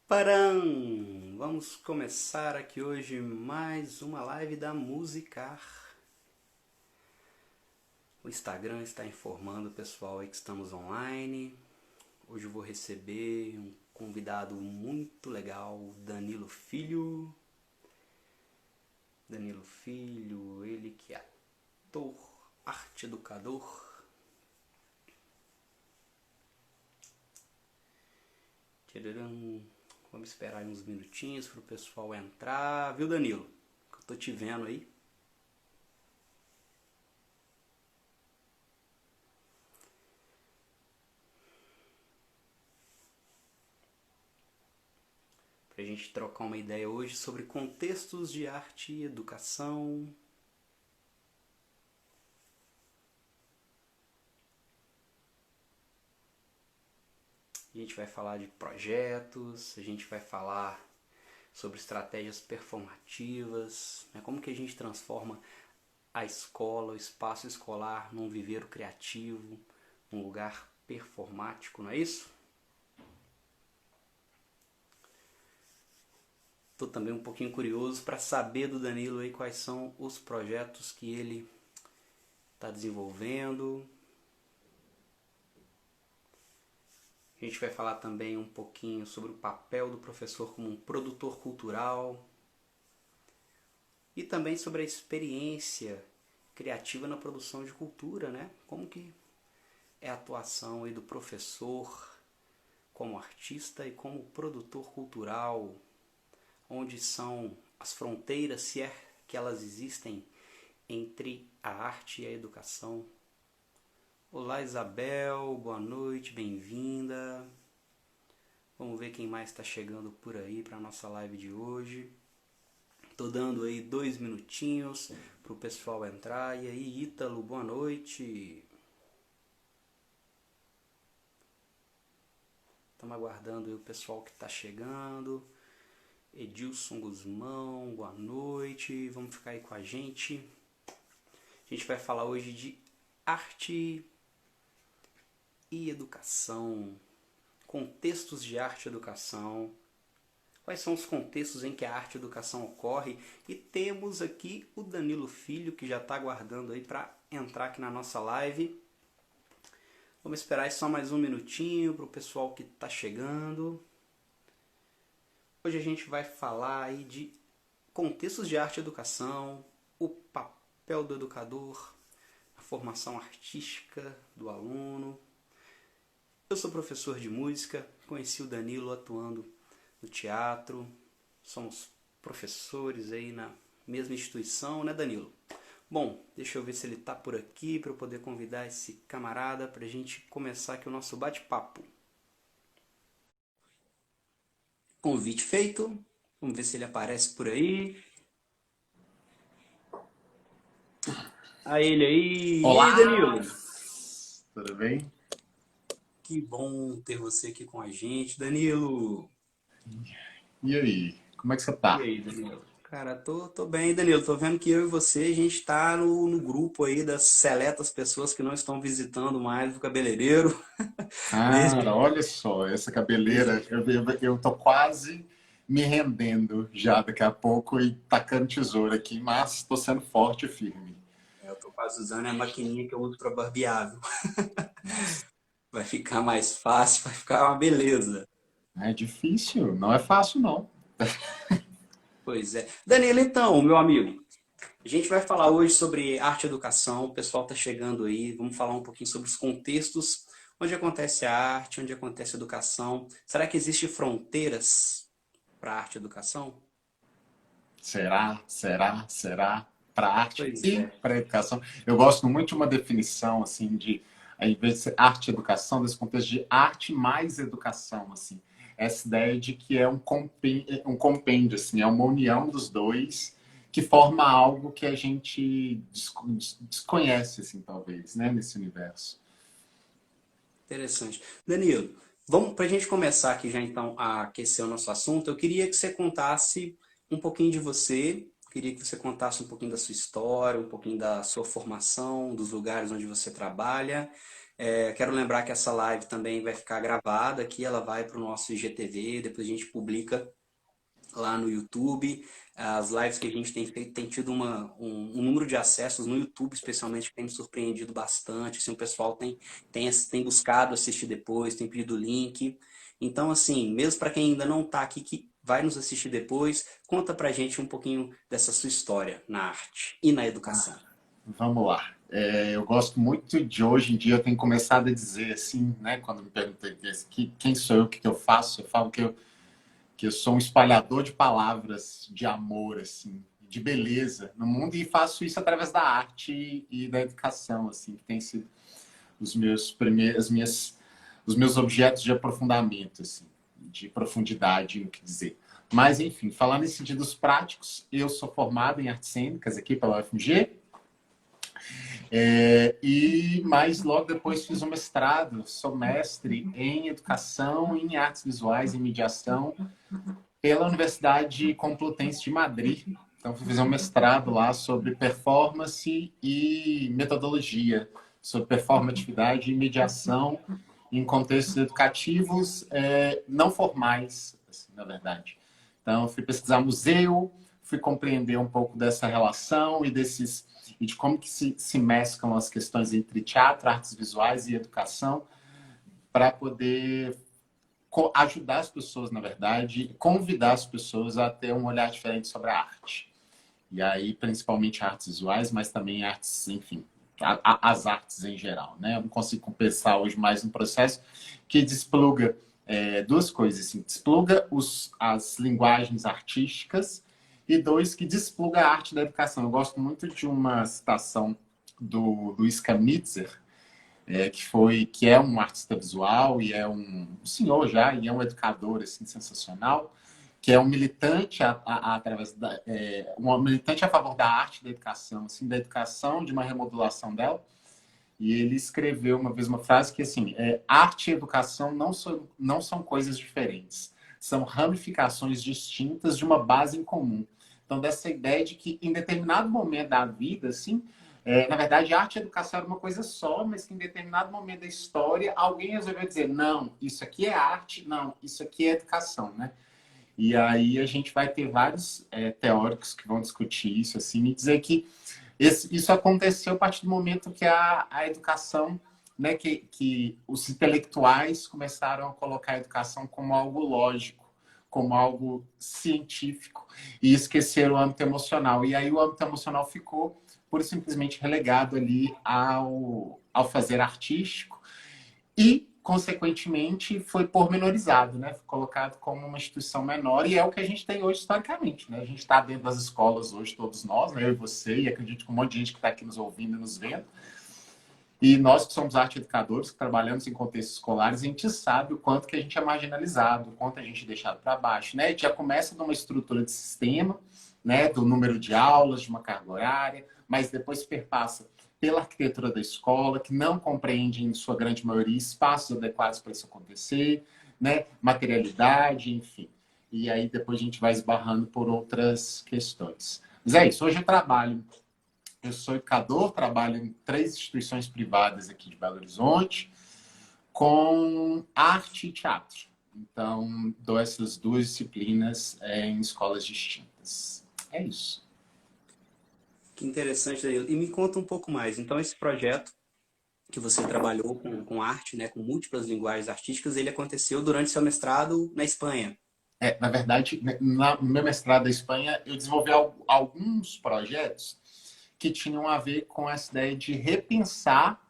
Param! Vamos começar aqui hoje mais uma live da Musicar. O Instagram está informando o pessoal aí que estamos online. Hoje eu vou receber um convidado muito legal, Danilo Filho. Danilo Filho, ele que é ator, arte educador. Tcharam. Vamos esperar aí uns minutinhos para o pessoal entrar. Viu, Danilo? Que eu tô te vendo aí. Para a gente trocar uma ideia hoje sobre contextos de arte e educação. A gente vai falar de projetos, a gente vai falar sobre estratégias performativas, né? Como que a gente transforma a escola, o espaço escolar num viveiro criativo, um lugar performático, não é isso? Estou também um pouquinho curioso para saber do Danilo aí quais são os projetos que ele está desenvolvendo. A gente vai falar também um pouquinho sobre o papel do professor como um produtor cultural e também sobre a experiência criativa na produção de cultura, né? Como que é a atuação aí do professor como artista e como produtor cultural, onde são as fronteiras, se é que elas existem, entre a arte e a educação. Olá, Isabel, boa noite, bem-vinda. Vamos ver quem mais está chegando por aí para a nossa live de hoje. Tô dando aí 2 minutinhos para o pessoal entrar. E aí, Ítalo, boa noite. Estamos aguardando aí o pessoal que está chegando. Edilson Guzmão, boa noite. Vamos ficar aí com a gente. A gente vai falar hoje de arte e educação, contextos de arte e educação, quais são os contextos em que a arte e a educação ocorre, e temos aqui o Danilo Filho, que já está aguardando aí para entrar aqui na nossa live. Vamos esperar só mais um minutinho para o pessoal que está chegando. Hoje a gente vai falar aí de contextos de arte e educação, o papel do educador, a formação artística do aluno. Eu sou professor de música, conheci o Danilo atuando no teatro, somos professores aí na mesma instituição, né, Danilo? Bom, deixa eu ver se ele está por aqui para eu poder convidar esse camarada para a gente começar aqui o nosso bate-papo. Convite feito, vamos ver se ele aparece por aí. A ele aí, e aí, Olá! Danilo? Tudo bem? Que bom ter você aqui com a gente, Danilo. E aí? Como é que você E tá? aí, Danilo? Cara, tô bem, Danilo. Tô vendo que eu e você, a gente tá no grupo aí das seletas pessoas que não estão visitando mais o cabeleireiro. Cara, Desde, olha só, essa cabeleira, desde... eu tô quase me rendendo já daqui a pouco e tacando tesoura aqui, mas tô sendo forte e firme. Eu tô quase usando a maquininha que eu uso para barbear, viu? Nossa, Vai ficar mais fácil, vai ficar uma beleza. é difícil, não é fácil não. Pois é. Danilo, então, meu amigo, a gente vai falar hoje sobre arte e educação. O pessoal tá chegando aí. Vamos falar um pouquinho sobre os contextos onde acontece a arte, onde acontece a educação. Será que existem fronteiras para arte e educação? Será? Para arte Pois e é. para educação. Eu gosto muito de uma definição, assim, de, ao invés de ser arte e educação, desse contexto de arte mais educação, assim. Essa ideia de que é um compêndio, assim, é uma união dos dois que forma algo que a gente desconhece, assim, talvez, né, nesse universo. Interessante. Danilo, vamos para a gente começar aqui já então a aquecer o nosso assunto. Eu queria que você contasse um pouquinho de você. Queria que você contasse um pouquinho da sua história, um pouquinho da sua formação, dos lugares onde você trabalha. Quero lembrar que essa live também vai ficar gravada aqui, ela vai para o nosso IGTV, depois a gente publica lá no YouTube. As lives que a gente tem feito tem tido um número de acessos no YouTube, especialmente, que tem me surpreendido bastante. Assim, o pessoal tem buscado assistir depois, tem pedido link. Então, assim, mesmo para quem ainda não está aqui, que vai nos assistir depois, conta pra gente um pouquinho dessa sua história na arte e na educação. Vamos lá. Eu gosto muito de hoje em dia, eu tenho começado a dizer assim, né? Quando me perguntam quem sou eu, o que eu faço, eu falo que eu sou um espalhador de palavras de amor, assim, de beleza no mundo e faço isso através da arte e da educação, assim, que tem sido os meus os meus objetos de aprofundamento, assim, de profundidade no que dizer. Mas, enfim, falando em sentidos práticos, eu sou formado em artes cênicas aqui pela UFMG, mas logo depois fiz um mestrado, sou mestre em educação, em artes visuais e mediação pela Universidade Complutense de Madrid. Então, fui fazer um mestrado lá sobre performance e metodologia, sobre performatividade e mediação em contextos educativos não formais, assim, na verdade. Então, fui pesquisar museu, fui compreender um pouco dessa relação e de como que se mesclam as questões entre teatro, artes visuais e educação para poder ajudar as pessoas, na verdade, convidar as pessoas a ter um olhar diferente sobre a arte. E aí, principalmente artes visuais, mas também artes, enfim, as artes em geral, né? Eu não consigo pensar hoje mais um processo que despluga duas coisas, assim, despluga as linguagens artísticas e dois, que despluga a arte da educação. Eu gosto muito de uma citação do Luiz Kamitzer, que é um artista visual e é um senhor já, e é um educador assim, sensacional, que é um militante um militante a favor da arte da educação, assim, da educação, de uma remodulação dela. E ele escreveu uma vez uma frase que assim, arte e educação não são coisas diferentes, são ramificações distintas de uma base em comum. Então, dessa ideia de que em determinado momento da vida, assim, na verdade, arte e educação era uma coisa só, mas que em determinado momento da história alguém resolveu dizer, não, isso aqui é arte, não, isso aqui é educação, né? E aí a gente vai ter vários teóricos que vão discutir isso, assim, e dizer que isso aconteceu a partir do momento que a educação, né, que os intelectuais começaram a colocar a educação como algo lógico, como algo científico, e esqueceram o âmbito emocional. E aí o âmbito emocional ficou pura e simplesmente relegado ali ao fazer artístico e, consequentemente, foi pormenorizado, né? Foi colocado como uma instituição menor e é o que a gente tem hoje historicamente, né? A gente está dentro das escolas hoje, todos nós, né? Eu e você, e acredito que um monte de gente que está aqui nos ouvindo e nos vendo. E nós que somos arte educadores, que trabalhamos em contextos escolares, a gente sabe o quanto que a gente é marginalizado, o quanto a gente é deixado para baixo, né? A gente já começa numa estrutura de sistema, né? Do número de aulas, de uma carga horária, mas depois perpassa pela arquitetura da escola, que não compreende, em sua grande maioria, espaços adequados para isso acontecer, né? Materialidade, enfim. E aí depois a gente vai esbarrando por outras questões. Mas é isso, hoje eu sou educador, trabalho em 3 instituições privadas aqui de Belo Horizonte, com arte e teatro. Então, dou essas 2 disciplinas em escolas distintas. É isso. Que interessante, Danilo. E me conta um pouco mais. Então, esse projeto que você trabalhou com arte, né, com múltiplas linguagens artísticas, ele aconteceu durante seu mestrado na Espanha. Na verdade, no meu mestrado da Espanha, eu desenvolvi alguns projetos que tinham a ver com essa ideia de repensar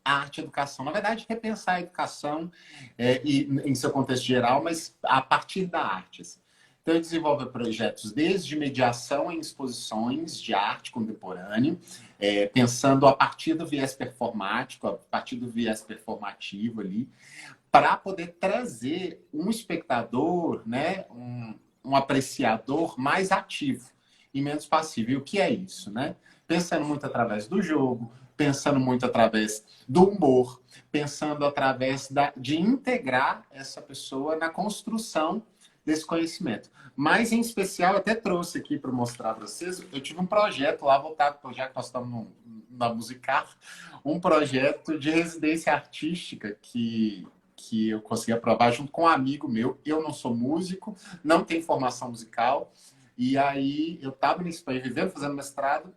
a arte e a educação. Na verdade, repensar a educação em seu contexto geral, mas a partir da arte. Assim. Então, eu desenvolvo projetos desde mediação em exposições de arte contemporânea, pensando a partir do viés performático, a partir do viés performativo ali, para poder trazer um espectador, né, um apreciador mais ativo e menos passivo. E o que é isso? Né? Pensando muito através do jogo, pensando muito através do humor, pensando através de integrar essa pessoa na construção desse conhecimento. Mas, em especial, eu até trouxe aqui para mostrar para vocês, eu tive um projeto lá voltado, já que nós estamos na Musicar, um projeto de residência artística que eu consegui aprovar junto com um amigo meu. Eu não sou músico, não tenho formação musical, e aí eu estava na Espanha vivendo, fazendo mestrado,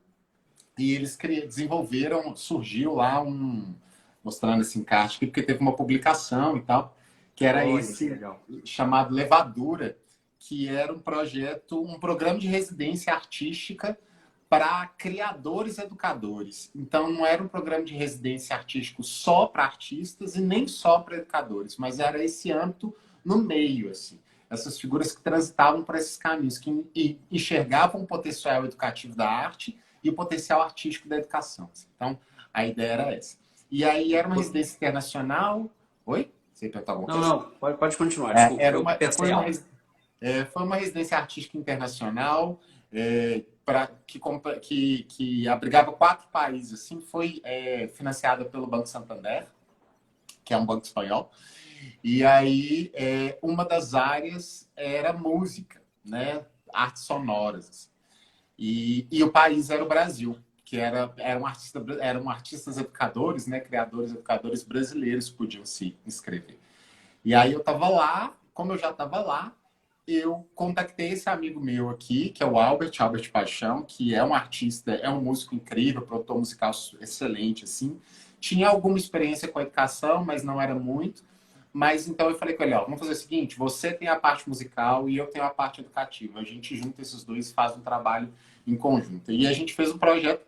e eles desenvolveram, surgiu lá mostrando esse encarte aqui, porque teve uma publicação e tal, que era Olha, que esse legal. chamado Levadura, que era um projeto, um programa de residência artística para criadores educadores. Então, não era um programa de residência artístico só para artistas e nem só para educadores, mas era esse âmbito no meio, assim. Essas figuras que transitavam por esses caminhos, que enxergavam o potencial educativo da arte e o potencial artístico da educação. Então, a ideia era essa. E aí era uma residência internacional. Oi? Você perguntou alguma Não, coisa? não, pode continuar, desculpa. Era Eu pensei algo. foi uma residência artística internacional que abrigava 4 países. Assim, foi financiada pelo Banco Santander, que é um banco espanhol. E aí uma das áreas era música, né? Artes sonoras. E o país era o Brasil, que eram artistas educadores, né? Criadores educadores brasileiros que podiam se inscrever. E aí eu estava lá, como eu já estava lá, eu contactei esse amigo meu aqui, que é o Albert Paixão, que é um artista, é um músico incrível, produtor musical excelente, assim. Tinha alguma experiência com a educação, mas não era muito. Mas então eu falei com ele, ó, vamos fazer o seguinte, você tem a parte musical e eu tenho a parte educativa. A gente junta esses dois e faz um trabalho em conjunto. E a gente fez um projeto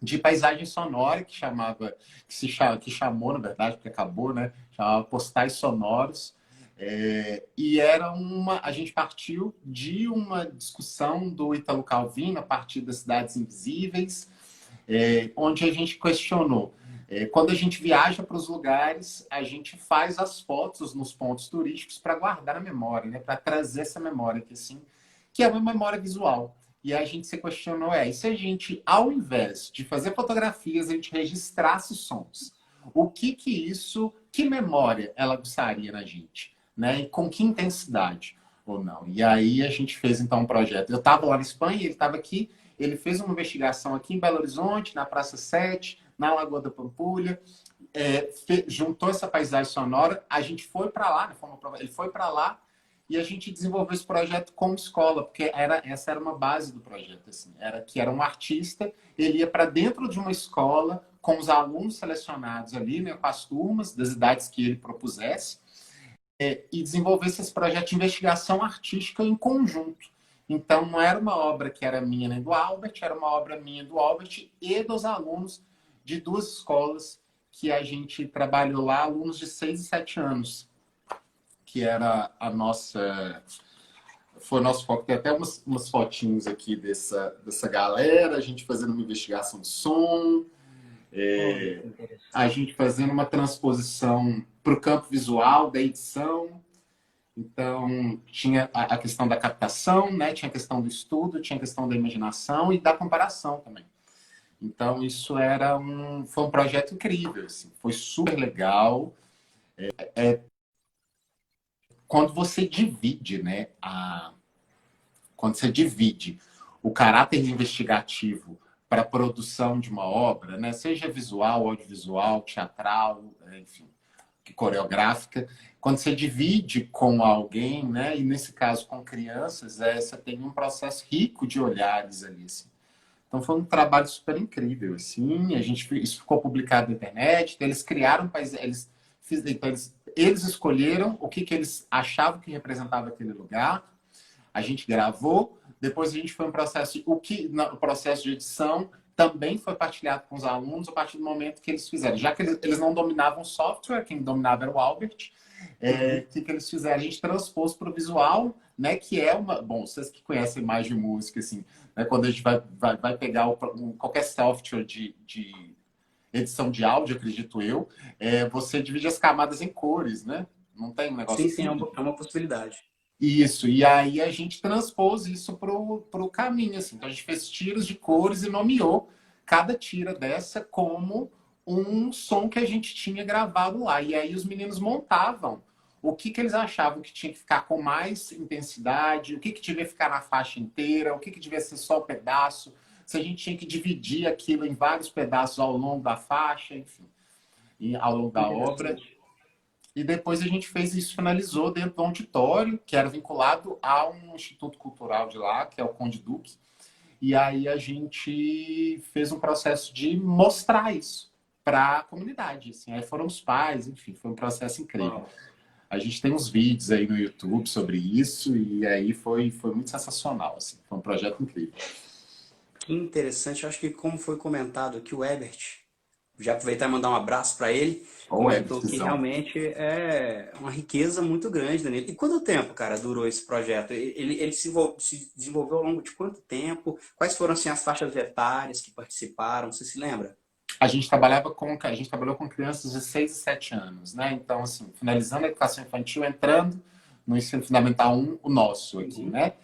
de paisagem sonora que chamou, na verdade, porque acabou, né? Chamava Postais Sonoros. E a gente partiu de uma discussão do Ítalo Calvino a partir das Cidades Invisíveis, onde a gente questionou. Quando a gente viaja para os lugares, a gente faz as fotos nos pontos turísticos para guardar a memória, né? Para trazer essa memória que, assim, que é uma memória visual. E a gente se questionou, e se a gente, ao invés de fazer fotografias, a gente registrasse sons? Que memória ela aguçaria na gente? Né? E com que intensidade ou não? E aí a gente fez, então, um projeto. Eu estava lá na Espanha, ele estava aqui, ele fez uma investigação aqui em Belo Horizonte, na Praça 7, na Lagoa da Pampulha, juntou essa paisagem sonora, a gente foi para lá, ele foi para lá, e a gente desenvolveu esse projeto como escola, porque essa era uma base do projeto. Assim, era um artista, ele ia para dentro de uma escola com os alunos selecionados ali, né, com as turmas das idades que ele propusesse, e desenvolvesse esse projeto de investigação artística em conjunto. Então, não era uma obra que era minha nem do Albert, era uma obra minha do Albert e dos alunos de 2 escolas que a gente trabalhou lá, alunos de 6 e 7 anos, que era foi o nosso foco. Tem até umas fotinhos aqui dessa galera, a gente fazendo uma investigação de som, a gente fazendo uma transposição para o campo visual da edição. Então, tinha a questão da captação, né? Tinha a questão do estudo, tinha a questão da imaginação e da comparação também. Então, foi um projeto incrível, assim, foi super legal. Quando você divide, né, quando você divide o caráter investigativo para a produção de uma obra, né, seja visual, audiovisual, teatral, enfim, coreográfica, quando você divide com alguém, né, e nesse caso com crianças, você tem um processo rico de olhares ali, assim. Então foi um trabalho super incrível, assim. Isso ficou publicado na internet. Então eles criaram eles escolheram o que eles achavam que representava aquele lugar. A gente gravou. Depois a gente foi um processo, o processo de edição também foi partilhado com os alunos a partir do momento que eles fizeram. Já que eles não dominavam software, quem dominava era o Albert. O que eles fizeram? A gente transpôs para o visual, né? Que é uma... Bom, vocês que conhecem mais de música, assim, né, quando a gente vai pegar qualquer software de edição de áudio, acredito eu, você divide as camadas em cores, né? Não tem um negócio Sim, assim? sim, é uma possibilidade. Isso, e aí a gente transpôs isso pro caminho, assim. Então a gente fez tiras de cores e nomeou cada tira dessa como um som que a gente tinha gravado lá. E aí os meninos montavam o que que eles achavam que tinha que ficar com mais intensidade, o que que devia ficar na faixa inteira, o que que devia ser só um pedaço, se a gente tinha que dividir aquilo em vários pedaços ao longo da faixa, enfim, ao longo da obra. Interessante. E depois a gente fez isso, finalizou dentro do auditório, que era vinculado a um instituto cultural de lá, que é o Conde Duque. E aí a gente fez um processo de mostrar isso para a comunidade. Assim. Aí foram os pais, enfim, foi um processo incrível. Uau. A gente tem uns vídeos aí no YouTube sobre isso e aí foi muito sensacional. Assim. Foi um projeto incrível. Que interessante. Eu acho que como foi comentado aqui, o Ebert, já aproveitar e mandar um abraço para ele, Ou é, comentou que decisão. realmente é uma riqueza muito grande, Danilo. E quanto tempo, cara, durou esse projeto? Ele se desenvolveu ao longo de quanto tempo? Quais foram assim, as faixas etárias que participaram? Você se lembra? A gente trabalhou com crianças de 6 e 7 anos, né? Então, assim, finalizando a educação infantil, entrando no ensino fundamental um o nosso aqui, Uhum. né?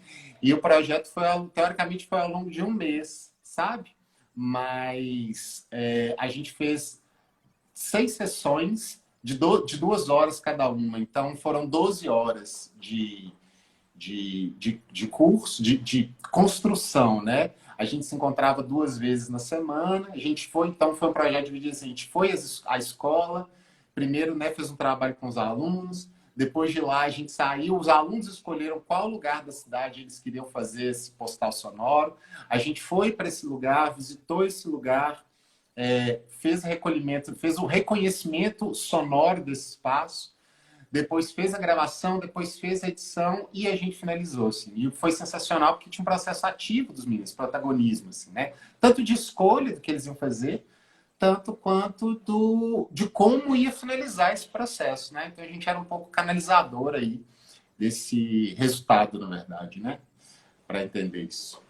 E o projeto teoricamente, foi ao longo de um mês, sabe? Mas a gente fez 6 sessões de 2 horas cada uma. Então, foram 12 horas de curso, de construção, né? A gente se encontrava 2 vezes na semana. A gente foi, então, foi um projeto dividido assim, a gente foi à escola, primeiro, né, fez um trabalho com os alunos, depois de lá a gente saiu, os alunos escolheram qual lugar da cidade eles queriam fazer esse postal sonoro. A gente foi para esse lugar, visitou esse lugar, fez recolhimento, fez o reconhecimento sonoro desse espaço, depois fez a gravação, depois fez a edição e a gente finalizou, assim. E foi sensacional porque tinha um processo ativo dos meninos, protagonismo, assim, né? Tanto de escolha do que eles iam fazer, tanto quanto de como ia finalizar esse processo, né? Então a gente era um pouco canalizador aí desse resultado, na verdade, né? Para entender isso.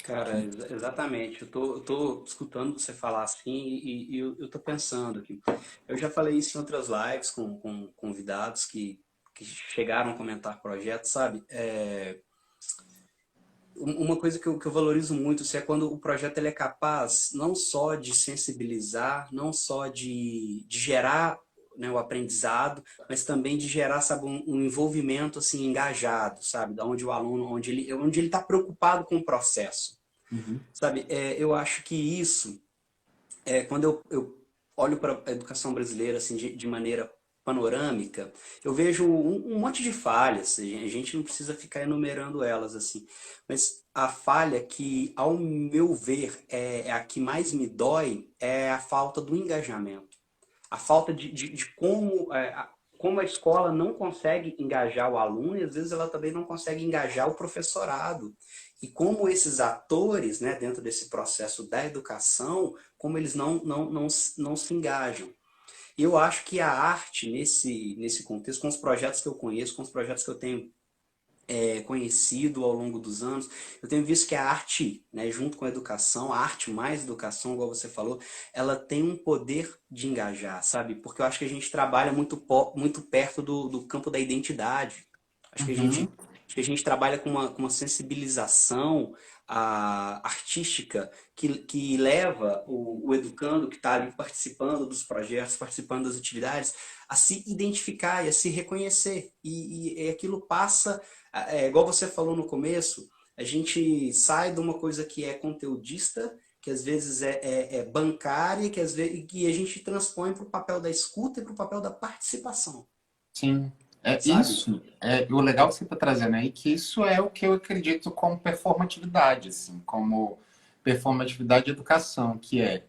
Cara, exatamente. Eu tô escutando você falar assim e eu tô pensando aqui. Eu já falei isso em outras lives com convidados que chegaram a comentar projetos, sabe? Uma coisa que eu valorizo muito assim, é quando o projeto ele é capaz não só de sensibilizar, não só de gerar, né, o aprendizado, mas também de gerar, sabe, um envolvimento assim engajado, sabe, da onde o aluno, onde ele está preocupado com o processo, Uhum. sabe? Eu acho que isso quando eu olho para a educação brasileira assim de maneira panorâmica, eu vejo um monte de falhas. A gente não precisa ficar enumerando elas assim, mas a falha que, ao meu ver, é a que mais me dói é a falta do engajamento, a falta de como a escola não consegue engajar o aluno e às vezes ela também não consegue engajar o professorado. E como esses atores, né, dentro desse processo da educação, como eles não se engajam. E eu acho que a arte, nesse contexto, com os projetos que eu conheço, com os projetos que eu tenho conhecido ao longo dos anos, eu tenho visto que a arte, né, junto com a educação, a arte mais educação, igual você falou, ela tem um poder de engajar, sabe? Porque eu acho que a gente trabalha muito perto do campo da identidade. Acho que a gente, Uhum. acho que a gente trabalha com uma sensibilização artística que leva o educando que está ali participando dos projetos, participando das atividades, a se identificar e a se reconhecer. E aquilo passa igual você falou no começo, a gente sai de uma coisa que é conteudista, que às vezes é bancária, que a gente transpõe para o papel da escuta e para o papel da participação, Sim, é sabe? isso. O legal que você está trazendo aí, que isso é o que eu acredito como performatividade, assim, como performatividade de educação, que é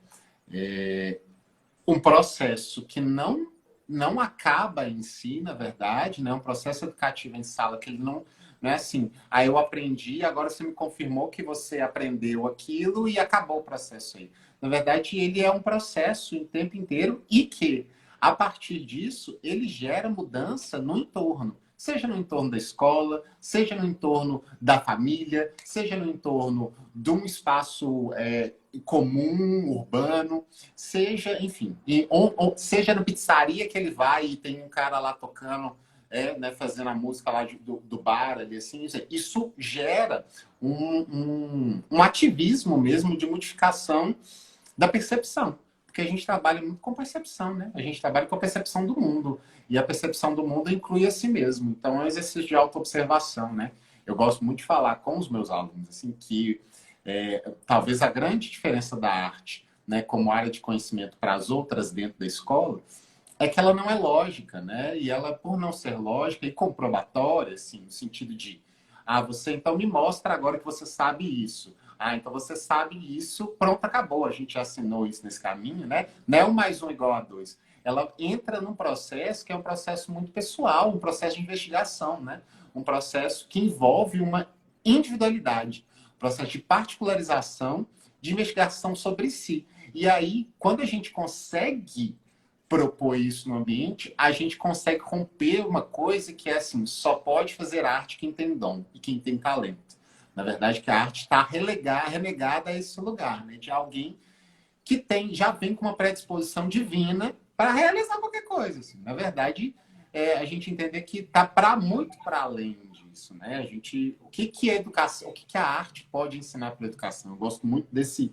um processo que não acaba em si, na verdade, né? Um processo educativo em sala que ele não é assim, aí eu aprendi, agora você me confirmou que você aprendeu aquilo e acabou o processo aí. Na verdade, ele é um processo em tempo inteiro e que, a partir disso, ele gera mudança no entorno. Seja no entorno da escola, seja no entorno da família, seja no entorno de um espaço comum, urbano, seja, enfim, ou seja na pizzaria que ele vai e tem um cara lá tocando, né, fazendo a música lá do bar, ali, assim, isso gera um ativismo mesmo de modificação da percepção. Porque a gente trabalha muito com percepção, né? A gente trabalha com a percepção do mundo. E a percepção do mundo inclui a si mesmo. Então, é um exercício de autoobservação, né? Eu gosto muito de falar com os meus alunos, assim, que talvez a grande diferença da arte, né, como área de conhecimento para as outras dentro da escola, é que ela não é lógica, né? E ela, por não ser lógica e comprobatória, assim, no sentido de, você então me mostra agora que você sabe isso. Então você sabe isso, pronto, acabou. A gente já assinou isso nesse caminho, né? Não é um mais um igual a dois. Ela entra num processo que é um processo muito pessoal, um processo de investigação, né? Um processo que envolve uma individualidade, um processo de particularização, de investigação sobre si. E aí, quando a gente consegue propor isso no ambiente, a gente consegue romper uma coisa que é assim, só pode fazer arte quem tem dom e quem tem talento. Na verdade, que a arte está renegada a esse lugar, né? De alguém que já vem com uma predisposição divina para realizar qualquer coisa. Assim. Na verdade, a gente entender que está muito para além disso, né? O que é educação, o que a arte pode ensinar para a educação? Eu gosto muito de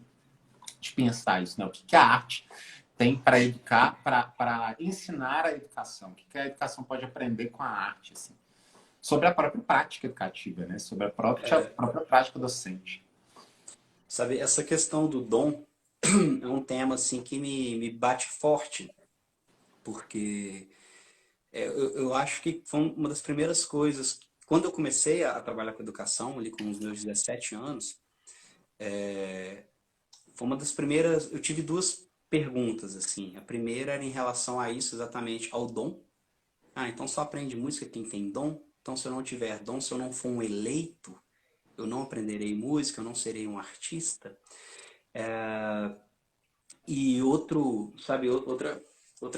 pensar isso, né? O que a arte tem para educar, para ensinar a educação? O que a educação pode aprender com a arte, assim? Sobre a própria prática educativa, né? Sobre a própria prática docente. Sabe, essa questão do dom é um tema assim que me bate forte, porque eu acho que foi uma das primeiras coisas. Quando eu comecei a trabalhar com educação, ali com os meus 17 anos, foi uma das primeiras. Eu tive duas perguntas, assim. A primeira era em relação a isso, exatamente ao dom. Então só aprende música quem tem dom. Então, se eu não tiver dom, se eu não for um eleito, eu não aprenderei música, eu não serei um artista. E outra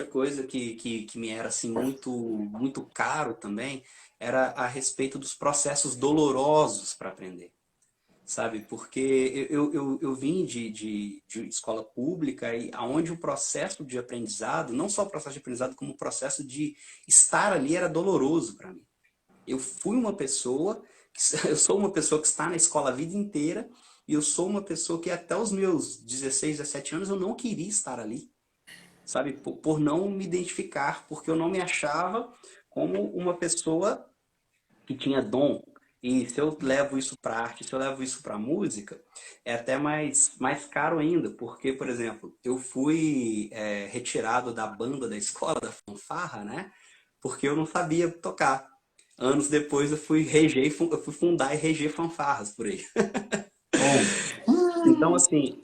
coisa que me era assim muito caro também era a respeito dos processos dolorosos para aprender, sabe? Porque eu vim de escola pública e aonde o processo de aprendizado, não só o processo de aprendizado, como o processo de estar ali era doloroso para mim. Eu fui uma pessoa, eu sou uma pessoa que está na escola a vida inteira e eu sou uma pessoa que até os meus 16, 17 anos eu não queria estar ali, sabe? Por não me identificar, porque eu não me achava como uma pessoa que tinha dom. E se eu levo isso para arte, se eu levo isso para música, é até mais caro ainda, porque, por exemplo, eu fui retirado da banda da escola, da fanfarra, né? Porque eu não sabia tocar. Anos depois eu fui fundar e reger fanfarras por aí. Oh. Então, assim,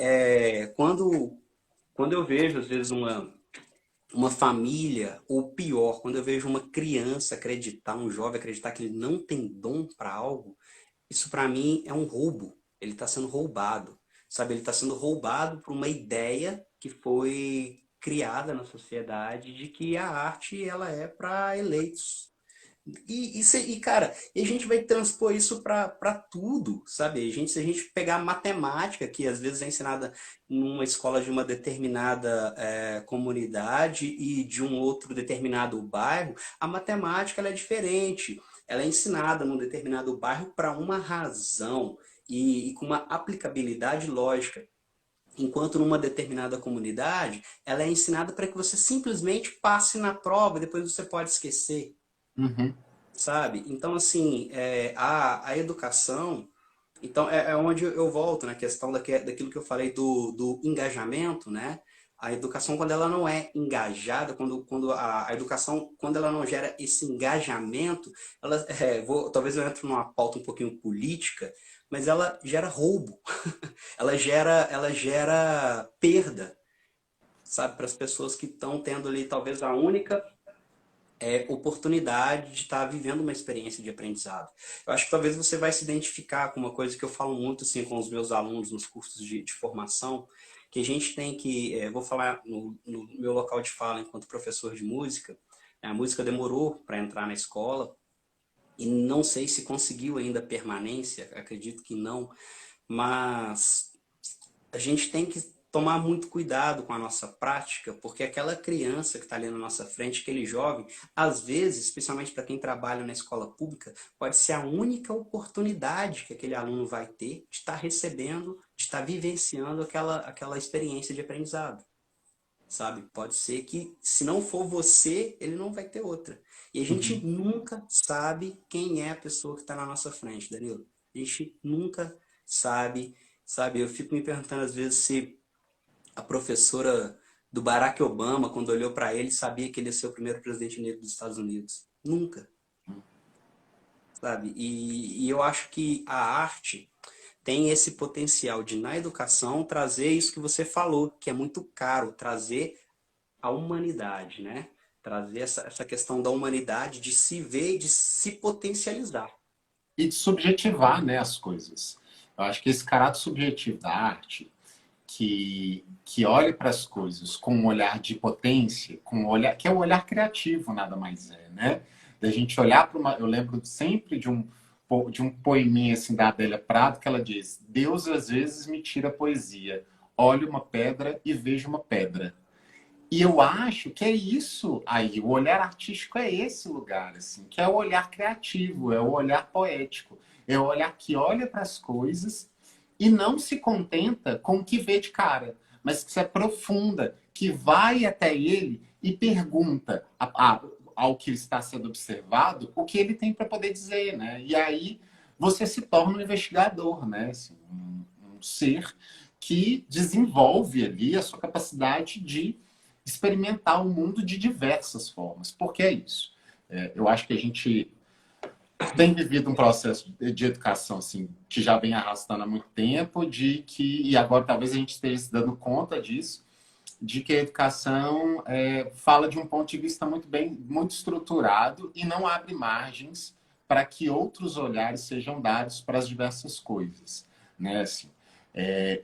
quando eu vejo, às vezes, uma família, ou pior, quando eu vejo uma criança acreditar, um jovem acreditar que ele não tem dom para algo, isso para mim é um roubo. Ele está sendo roubado, sabe? Ele está sendo roubado por uma ideia que foi criada na sociedade de que a arte ela é para eleitos. Cara, e a gente vai transpor isso para tudo, sabe? Se a gente pegar matemática, que às vezes é ensinada numa escola de uma determinada comunidade e de um outro determinado bairro, a matemática ela é diferente. Ela é ensinada num determinado bairro para uma razão e com uma aplicabilidade lógica. Enquanto numa determinada comunidade, ela é ensinada para que você simplesmente passe na prova e depois você pode esquecer. Uhum. Sabe? Então, assim, a educação. Então, é onde eu volto na questão daquilo que eu falei do engajamento, né? A educação, quando ela não é engajada, quando a educação, quando ela não gera esse engajamento, talvez eu entre numa pauta um pouquinho política, mas ela gera roubo, ela gera perda, sabe? Para as pessoas que estão tendo ali, talvez, a única oportunidade de estar vivendo uma experiência de aprendizado. Eu acho que talvez você vai se identificar com uma coisa que eu falo muito assim, com os meus alunos nos cursos de formação, que a gente tem que, vou falar no meu local de fala enquanto professor de música, a música demorou para entrar na escola e não sei se conseguiu ainda permanência, acredito que não, mas a gente tem que tomar muito cuidado com a nossa prática, porque aquela criança que está ali na nossa frente, aquele jovem, às vezes, especialmente para quem trabalha na escola pública, pode ser a única oportunidade que aquele aluno vai ter de estar recebendo, de estar vivenciando aquela experiência de aprendizado. sabe? Pode ser que, se não for você, ele não vai ter outra. E a gente Uhum. nunca sabe quem é a pessoa que está na nossa frente, Danilo. A gente nunca sabe, sabe? Eu fico me perguntando às vezes se a professora do Barack Obama, quando olhou para ele, sabia que ele ia ser o primeiro presidente negro dos Estados Unidos. Nunca, sabe? E eu acho que a arte tem esse potencial de, na educação, trazer isso que você falou, que é muito caro, trazer a humanidade, né? Trazer essa questão da humanidade, de se ver e de se potencializar. E de subjetivar, né, as coisas. Eu acho que esse caráter subjetivo da arte, que olha para as coisas com um olhar de potência, com um olhar, que é um olhar criativo, nada mais é, né? Da gente olhar para uma. Eu lembro sempre de um poeminha assim, da Adélia Prado, que ela diz: Deus às vezes me tira a poesia, olho uma pedra e vejo uma pedra. E eu acho que é isso aí, o olhar artístico é esse lugar, assim, que é o olhar criativo, é o olhar poético, é o olhar que olha para as coisas e não se contenta com o que vê de cara, mas que se aprofunda, que vai até ele e pergunta ao que está sendo observado o que ele tem para poder dizer, né? E aí você se torna um investigador, né? Assim, um ser que desenvolve ali a sua capacidade de experimentar o mundo de diversas formas. Porque é isso. Eu acho que a gente tem vivido um processo de educação assim, que já vem arrastando há muito tempo, e agora talvez a gente esteja se dando conta disso, de que a educação fala de um ponto de vista muito estruturado e não abre margens para que outros olhares sejam dados para as diversas coisas, né? Assim,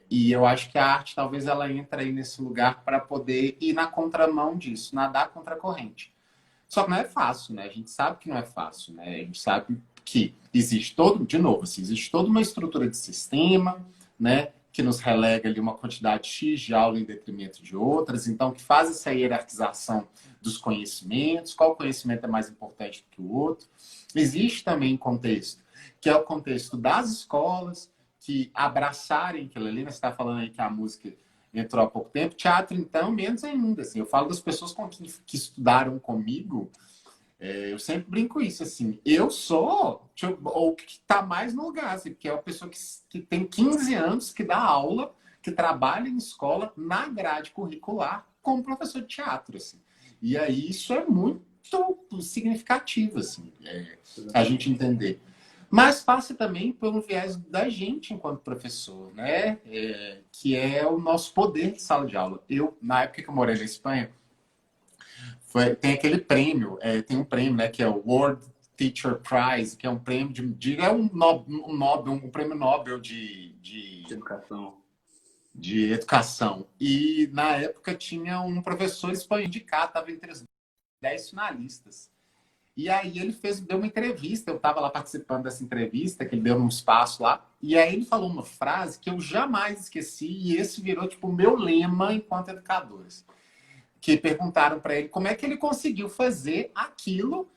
e eu acho que a arte talvez ela entra aí nesse lugar para poder ir na contramão disso, nadar contra a corrente. Só que não é fácil, né? A gente sabe que não é fácil, né? A gente sabe que existe de novo, assim, existe toda uma estrutura de sistema, né? Que nos relega ali uma quantidade X de aula em detrimento de outras, então que faz essa hierarquização dos conhecimentos, qual conhecimento é mais importante que o outro. Existe também contexto, que é o contexto das escolas, que abraçarem aquilo ali, né? Você está falando aí que a música entrou há pouco tempo. Teatro, então, menos ainda. Assim, eu falo das pessoas que estudaram comigo, eu sempre brinco isso, assim. Eu sou o que está mais no lugar, assim, porque é uma pessoa que tem 15 anos, que dá aula, que trabalha em escola, na grade curricular, como professor de teatro. Assim. E aí isso é muito significativo, assim, a gente entender. Mas passa também por um viés da gente enquanto professor, né? Que é o nosso poder de sala de aula. Eu, na época que eu morei na Espanha, tem aquele prêmio, tem um prêmio, né? Que é o World Teacher Prize, que é um prêmio é um prêmio Nobel De educação. de educação. E na época tinha um professor espanhol indicado, estava entre os 10 finalistas. E aí deu uma entrevista, eu estava lá participando dessa entrevista, que ele deu num espaço lá, e aí ele falou uma frase que eu jamais esqueci, e esse virou tipo o meu lema enquanto educador. Que perguntaram para ele como é que ele conseguiu fazer aquilo,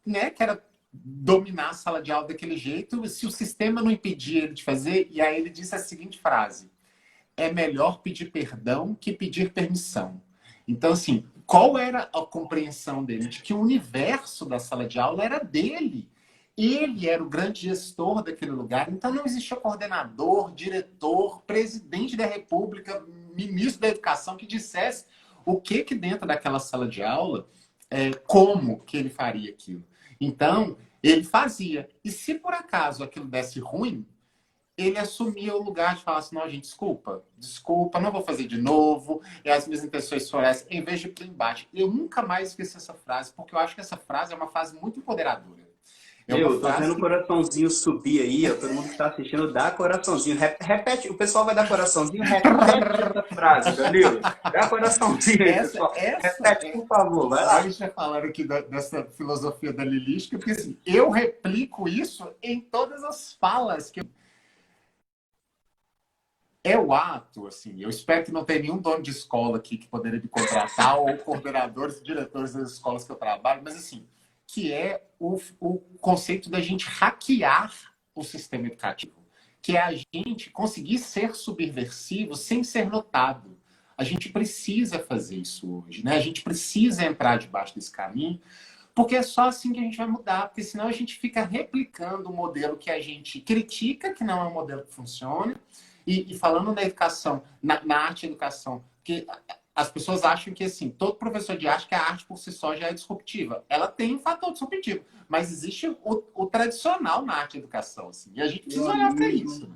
né, que era dominar a sala de aula daquele jeito, se o sistema não impedia ele de fazer, e aí ele disse a seguinte frase: é melhor pedir perdão que pedir permissão. Então, assim, qual era a compreensão dele? De que o universo da sala de aula era dele. Ele era o grande gestor daquele lugar. Então, não existia coordenador, diretor, presidente da República, ministro da Educação que dissesse o que dentro daquela sala de aula, como que ele faria aquilo. Então, ele fazia. E se por acaso aquilo desse ruim, ele assumia o lugar de falar assim, não, gente, desculpa, não vou fazer de novo, e as minhas intenções foram essas, em vez de ir para embaixo. Eu nunca mais esqueci essa frase, porque eu acho que essa frase é uma frase muito empoderadora. É uma Meu, eu tô frase vendo o que... coraçãozinho subir aí, ó, todo mundo que tá assistindo dá coraçãozinho. Repete, o pessoal vai dar coraçãozinho, repete essa frase, Danilo. Dá coraçãozinho aí, pessoal. Essa Repete, por favor, vai lá. Nós já falaram aqui dessa filosofia da lilística, porque assim, eu replico isso em todas as falas que é o ato, assim, eu espero que não tenha nenhum dono de escola aqui que poderia me contratar, ou coordenadores e diretores das escolas que eu trabalho, mas assim, que é o conceito da gente hackear o sistema educativo, que é a gente conseguir ser subversivo sem ser notado. A gente precisa fazer isso hoje, né? A gente precisa entrar debaixo desse caminho, porque é só assim que a gente vai mudar, porque senão a gente fica replicando o modelo que a gente critica, que não é um modelo que funciona, e falando da educação, na arte e educação, que as pessoas acham que assim, todo professor de arte, que a arte por si só já é disruptiva. Ela tem um fator disruptivo, mas existe o tradicional na arte e educação, assim, e a gente Meu precisa olhar para amigo, isso. Né?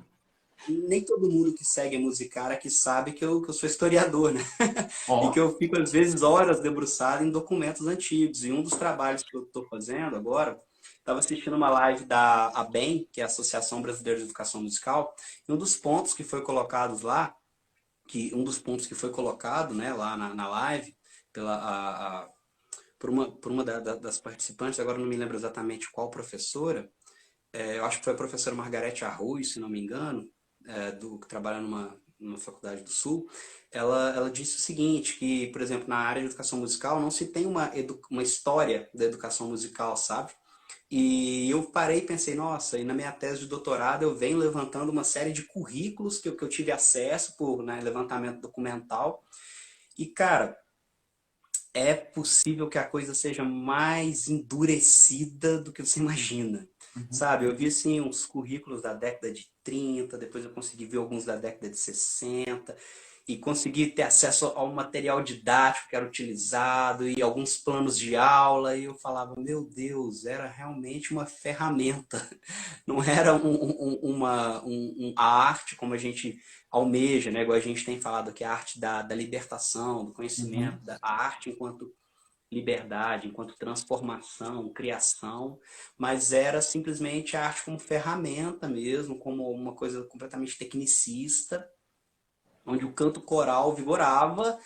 nem todo mundo que segue a Musicara que sabe que eu sou historiador, né? E que Ó, eu fico, às vezes, horas debruçado em documentos antigos. E um dos trabalhos que eu estou fazendo agora, estava assistindo uma live da ABEM, que é a Associação Brasileira de Educação Musical, e um dos pontos que foi colocados lá, né, lá na live, pela, por uma das participantes, agora não me lembro exatamente qual professora, eu acho que foi a professora Margarete Arruz, se não me engano, que trabalha numa faculdade do Sul, ela disse o seguinte, que, por exemplo, na área de educação musical não se tem uma história da educação musical, sabe? E eu parei e pensei, nossa, e na minha tese de doutorado eu venho levantando uma série de currículos que eu tive acesso por, né, levantamento documental. E, cara, é possível que a coisa seja mais endurecida do que você imagina. uhum. Sabe, eu vi assim uns currículos da década de 30, depois eu consegui ver alguns da década de 60 e consegui ter acesso ao material didático que era utilizado e alguns planos de aula e eu falava, meu Deus, era realmente uma ferramenta, não era a arte como a gente almeja, né? Igual a gente tem falado que a arte da libertação, do Uhum. conhecimento, a arte enquanto liberdade, enquanto transformação, criação, mas era simplesmente a arte como ferramenta mesmo, como uma coisa completamente tecnicista, onde o canto coral vigorava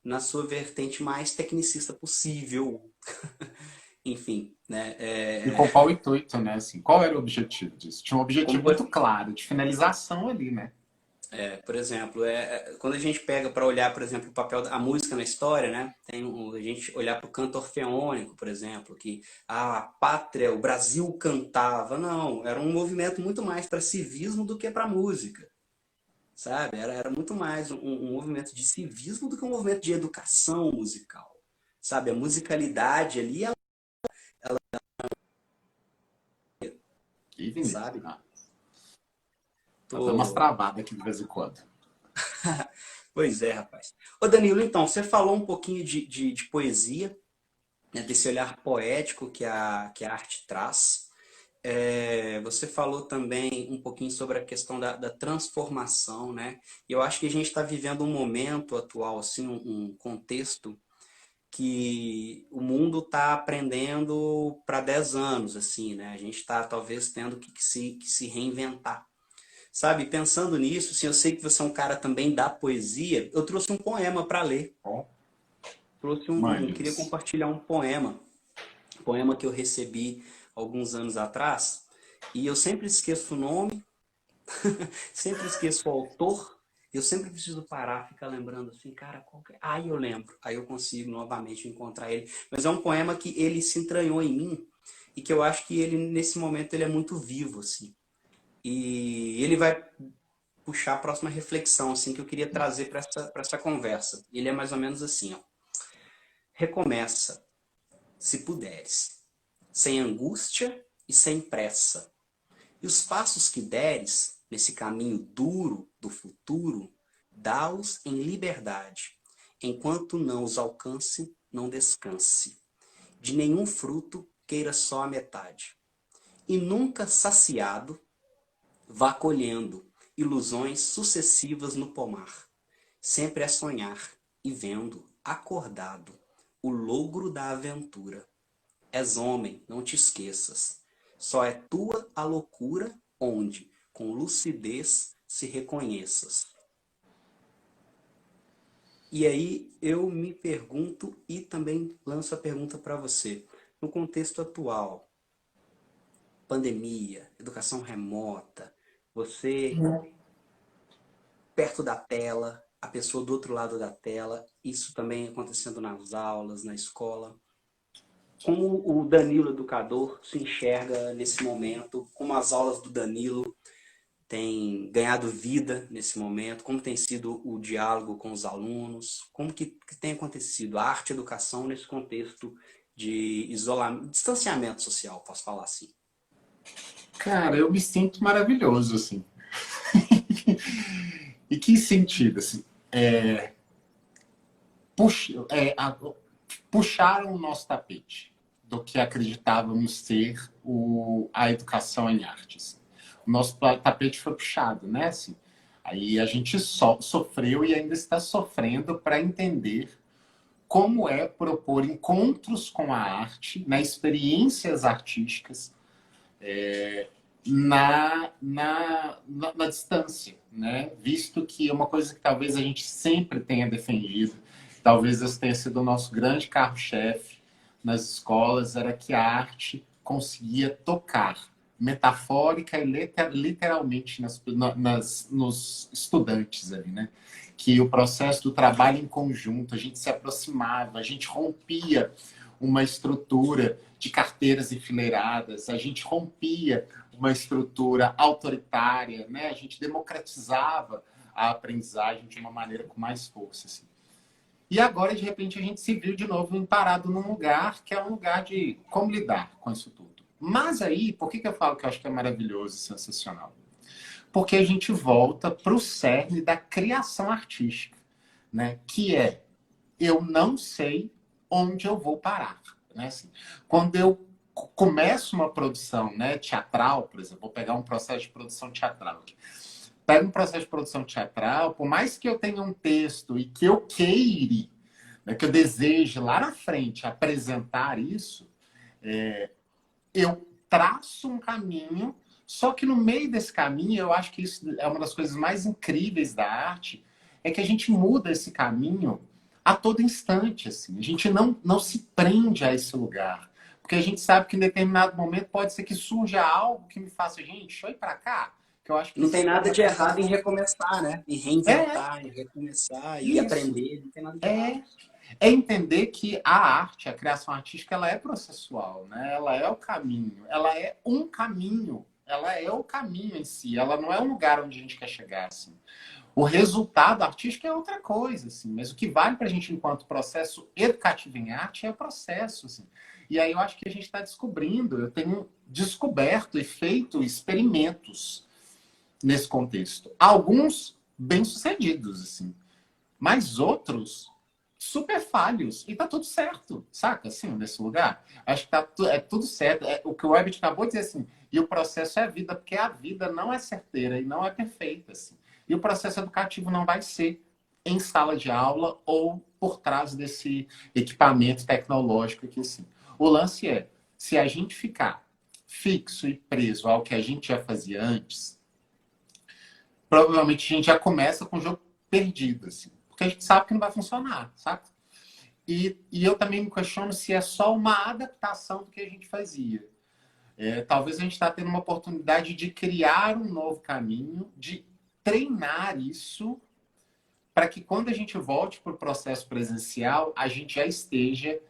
na sua vertente mais tecnicista possível. Enfim, né? E com qual intuito, né? Assim, qual era o objetivo disso? Tinha um Como objetivo muito claro, de finalização ali, né? por exemplo, quando a gente pega para olhar, por exemplo, o papel da música na história, né? A gente olhar para o canto orfeônico, por exemplo, que a pátria, o Brasil cantava. Não, era um movimento muito mais para civismo do que para música, sabe? Era muito mais um movimento de civismo do que um movimento de educação musical, sabe? A musicalidade ali, E Vinícius, sabe? ah, tá dando umas Tô... travadas aqui de vez em quando. Pois é, rapaz. Ô Danilo, então, você falou um pouquinho de poesia, né, desse olhar poético que a arte traz. Você falou também um pouquinho sobre a questão da transformação, né? E eu acho que a gente está vivendo um momento atual, assim, um contexto que o mundo está aprendendo para 10 anos, assim, né? A gente está talvez tendo que se reinventar. Sabe, pensando nisso, assim, eu sei que você é um cara também da poesia, eu trouxe um poema para ler. Ó, Queria Mandes. compartilhar um poema que eu recebi alguns anos atrás, e eu sempre esqueço o nome, sempre esqueço o autor, eu sempre preciso parar, ficar lembrando assim, cara, qual que é? Aí eu lembro, aí eu consigo novamente encontrar ele. Mas é um poema que ele se entranhou em mim e que eu acho que ele, nesse momento, ele é muito vivo, assim. E ele vai puxar a próxima reflexão, assim, que eu queria trazer para essa conversa. Ele é mais ou menos assim, ó. Recomeça, se puderes, sem angústia e sem pressa. E os passos que deres nesse caminho duro do futuro, dá-os em liberdade. Enquanto não os alcance, não descanse. De nenhum fruto queira só a metade. E nunca saciado, vá colhendo ilusões sucessivas no pomar. Sempre é sonhar e vendo, acordado, o logro da aventura. És homem, não te esqueças. Só é tua a loucura onde, com lucidez, se reconheças. E aí eu me pergunto e também lanço a pergunta para você. No contexto atual, pandemia, educação remota, você perto da tela, a pessoa do outro lado da tela, isso também acontecendo nas aulas, na escola. Como o Danilo educador se enxerga nesse momento, como as aulas do Danilo tem ganhado vida nesse momento? Como tem sido o diálogo com os alunos? Como que tem acontecido a arte e a educação nesse contexto de isolamento, distanciamento social, posso falar assim? Cara, eu me sinto maravilhoso, assim. E que sentido, assim? Puxa, puxaram o nosso tapete do que acreditávamos ser a educação em artes. O nosso tapete foi puxado, né? Assim, aí a gente sofreu e ainda está sofrendo para entender como é propor encontros com a arte, né, experiências artísticas, na distância, né? Visto que é uma coisa que talvez a gente sempre tenha defendido, talvez esse tenha sido o nosso grande carro-chefe nas escolas, era que a arte conseguia tocar metafórica e literalmente nos estudantes ali, né? Que o processo do trabalho em conjunto, a gente se aproximava, a gente rompia uma estrutura de carteiras enfileiradas, a gente rompia uma estrutura autoritária, né? A gente democratizava a aprendizagem de uma maneira com mais força. Assim. E agora, de repente, a gente se viu de novo parado num lugar que é um lugar de como lidar com isso tudo. Mas aí, por que eu falo que eu acho que é maravilhoso e sensacional? Porque a gente volta para o cerne da criação artística, né? Que é, eu não sei onde eu vou parar. Né? Assim, quando eu começo uma produção, né, teatral, por exemplo, vou pegar um processo de produção teatral aqui. Pego um processo de produção teatral, por mais que eu tenha um texto e que eu queire, né, que eu deseje lá na frente apresentar isso, eu traço um caminho, só que no meio desse caminho, eu acho que isso é uma das coisas mais incríveis da arte, é que a gente muda esse caminho a todo instante. Assim. A gente não se prende a esse lugar. Porque a gente sabe que em determinado momento pode ser que surja algo que me faça, gente, deixa eu ir para cá. Que eu acho que Não tem isso nada de é errado em recomeçar, né? Em É, reinventar, em recomeçar e isso. aprender. Não tem nada de errado. É, é entender que a arte, a criação artística, ela é processual, né? Ela é o caminho, ela é um caminho, ela é o caminho em si, ela não é um lugar onde a gente quer chegar, assim. O resultado artístico é outra coisa, assim, mas o que vale para a gente enquanto processo educativo em arte é o processo, assim. E aí eu acho que a gente está descobrindo, eu tenho descoberto e feito experimentos nesse contexto. Alguns bem-sucedidos, assim, mas outros super falhos. E tá tudo certo, saca? Assim, nesse lugar. Acho que é tudo certo. É, o que o Webber acabou de dizer assim. E o processo é a vida, porque a vida não é certeira e não é perfeita. Assim. E o processo educativo não vai ser em sala de aula ou por trás desse equipamento tecnológico aqui. Assim. O lance é, se a gente ficar fixo e preso ao que a gente já fazia antes, provavelmente a gente já começa com o jogo perdido. Assim porque a gente sabe que não vai funcionar, sabe? E eu também me questiono se é só uma adaptação do que a gente fazia. Talvez a gente está tendo uma oportunidade de criar um novo caminho, de treinar isso, para que quando a gente volte para o processo presencial, a gente já esteja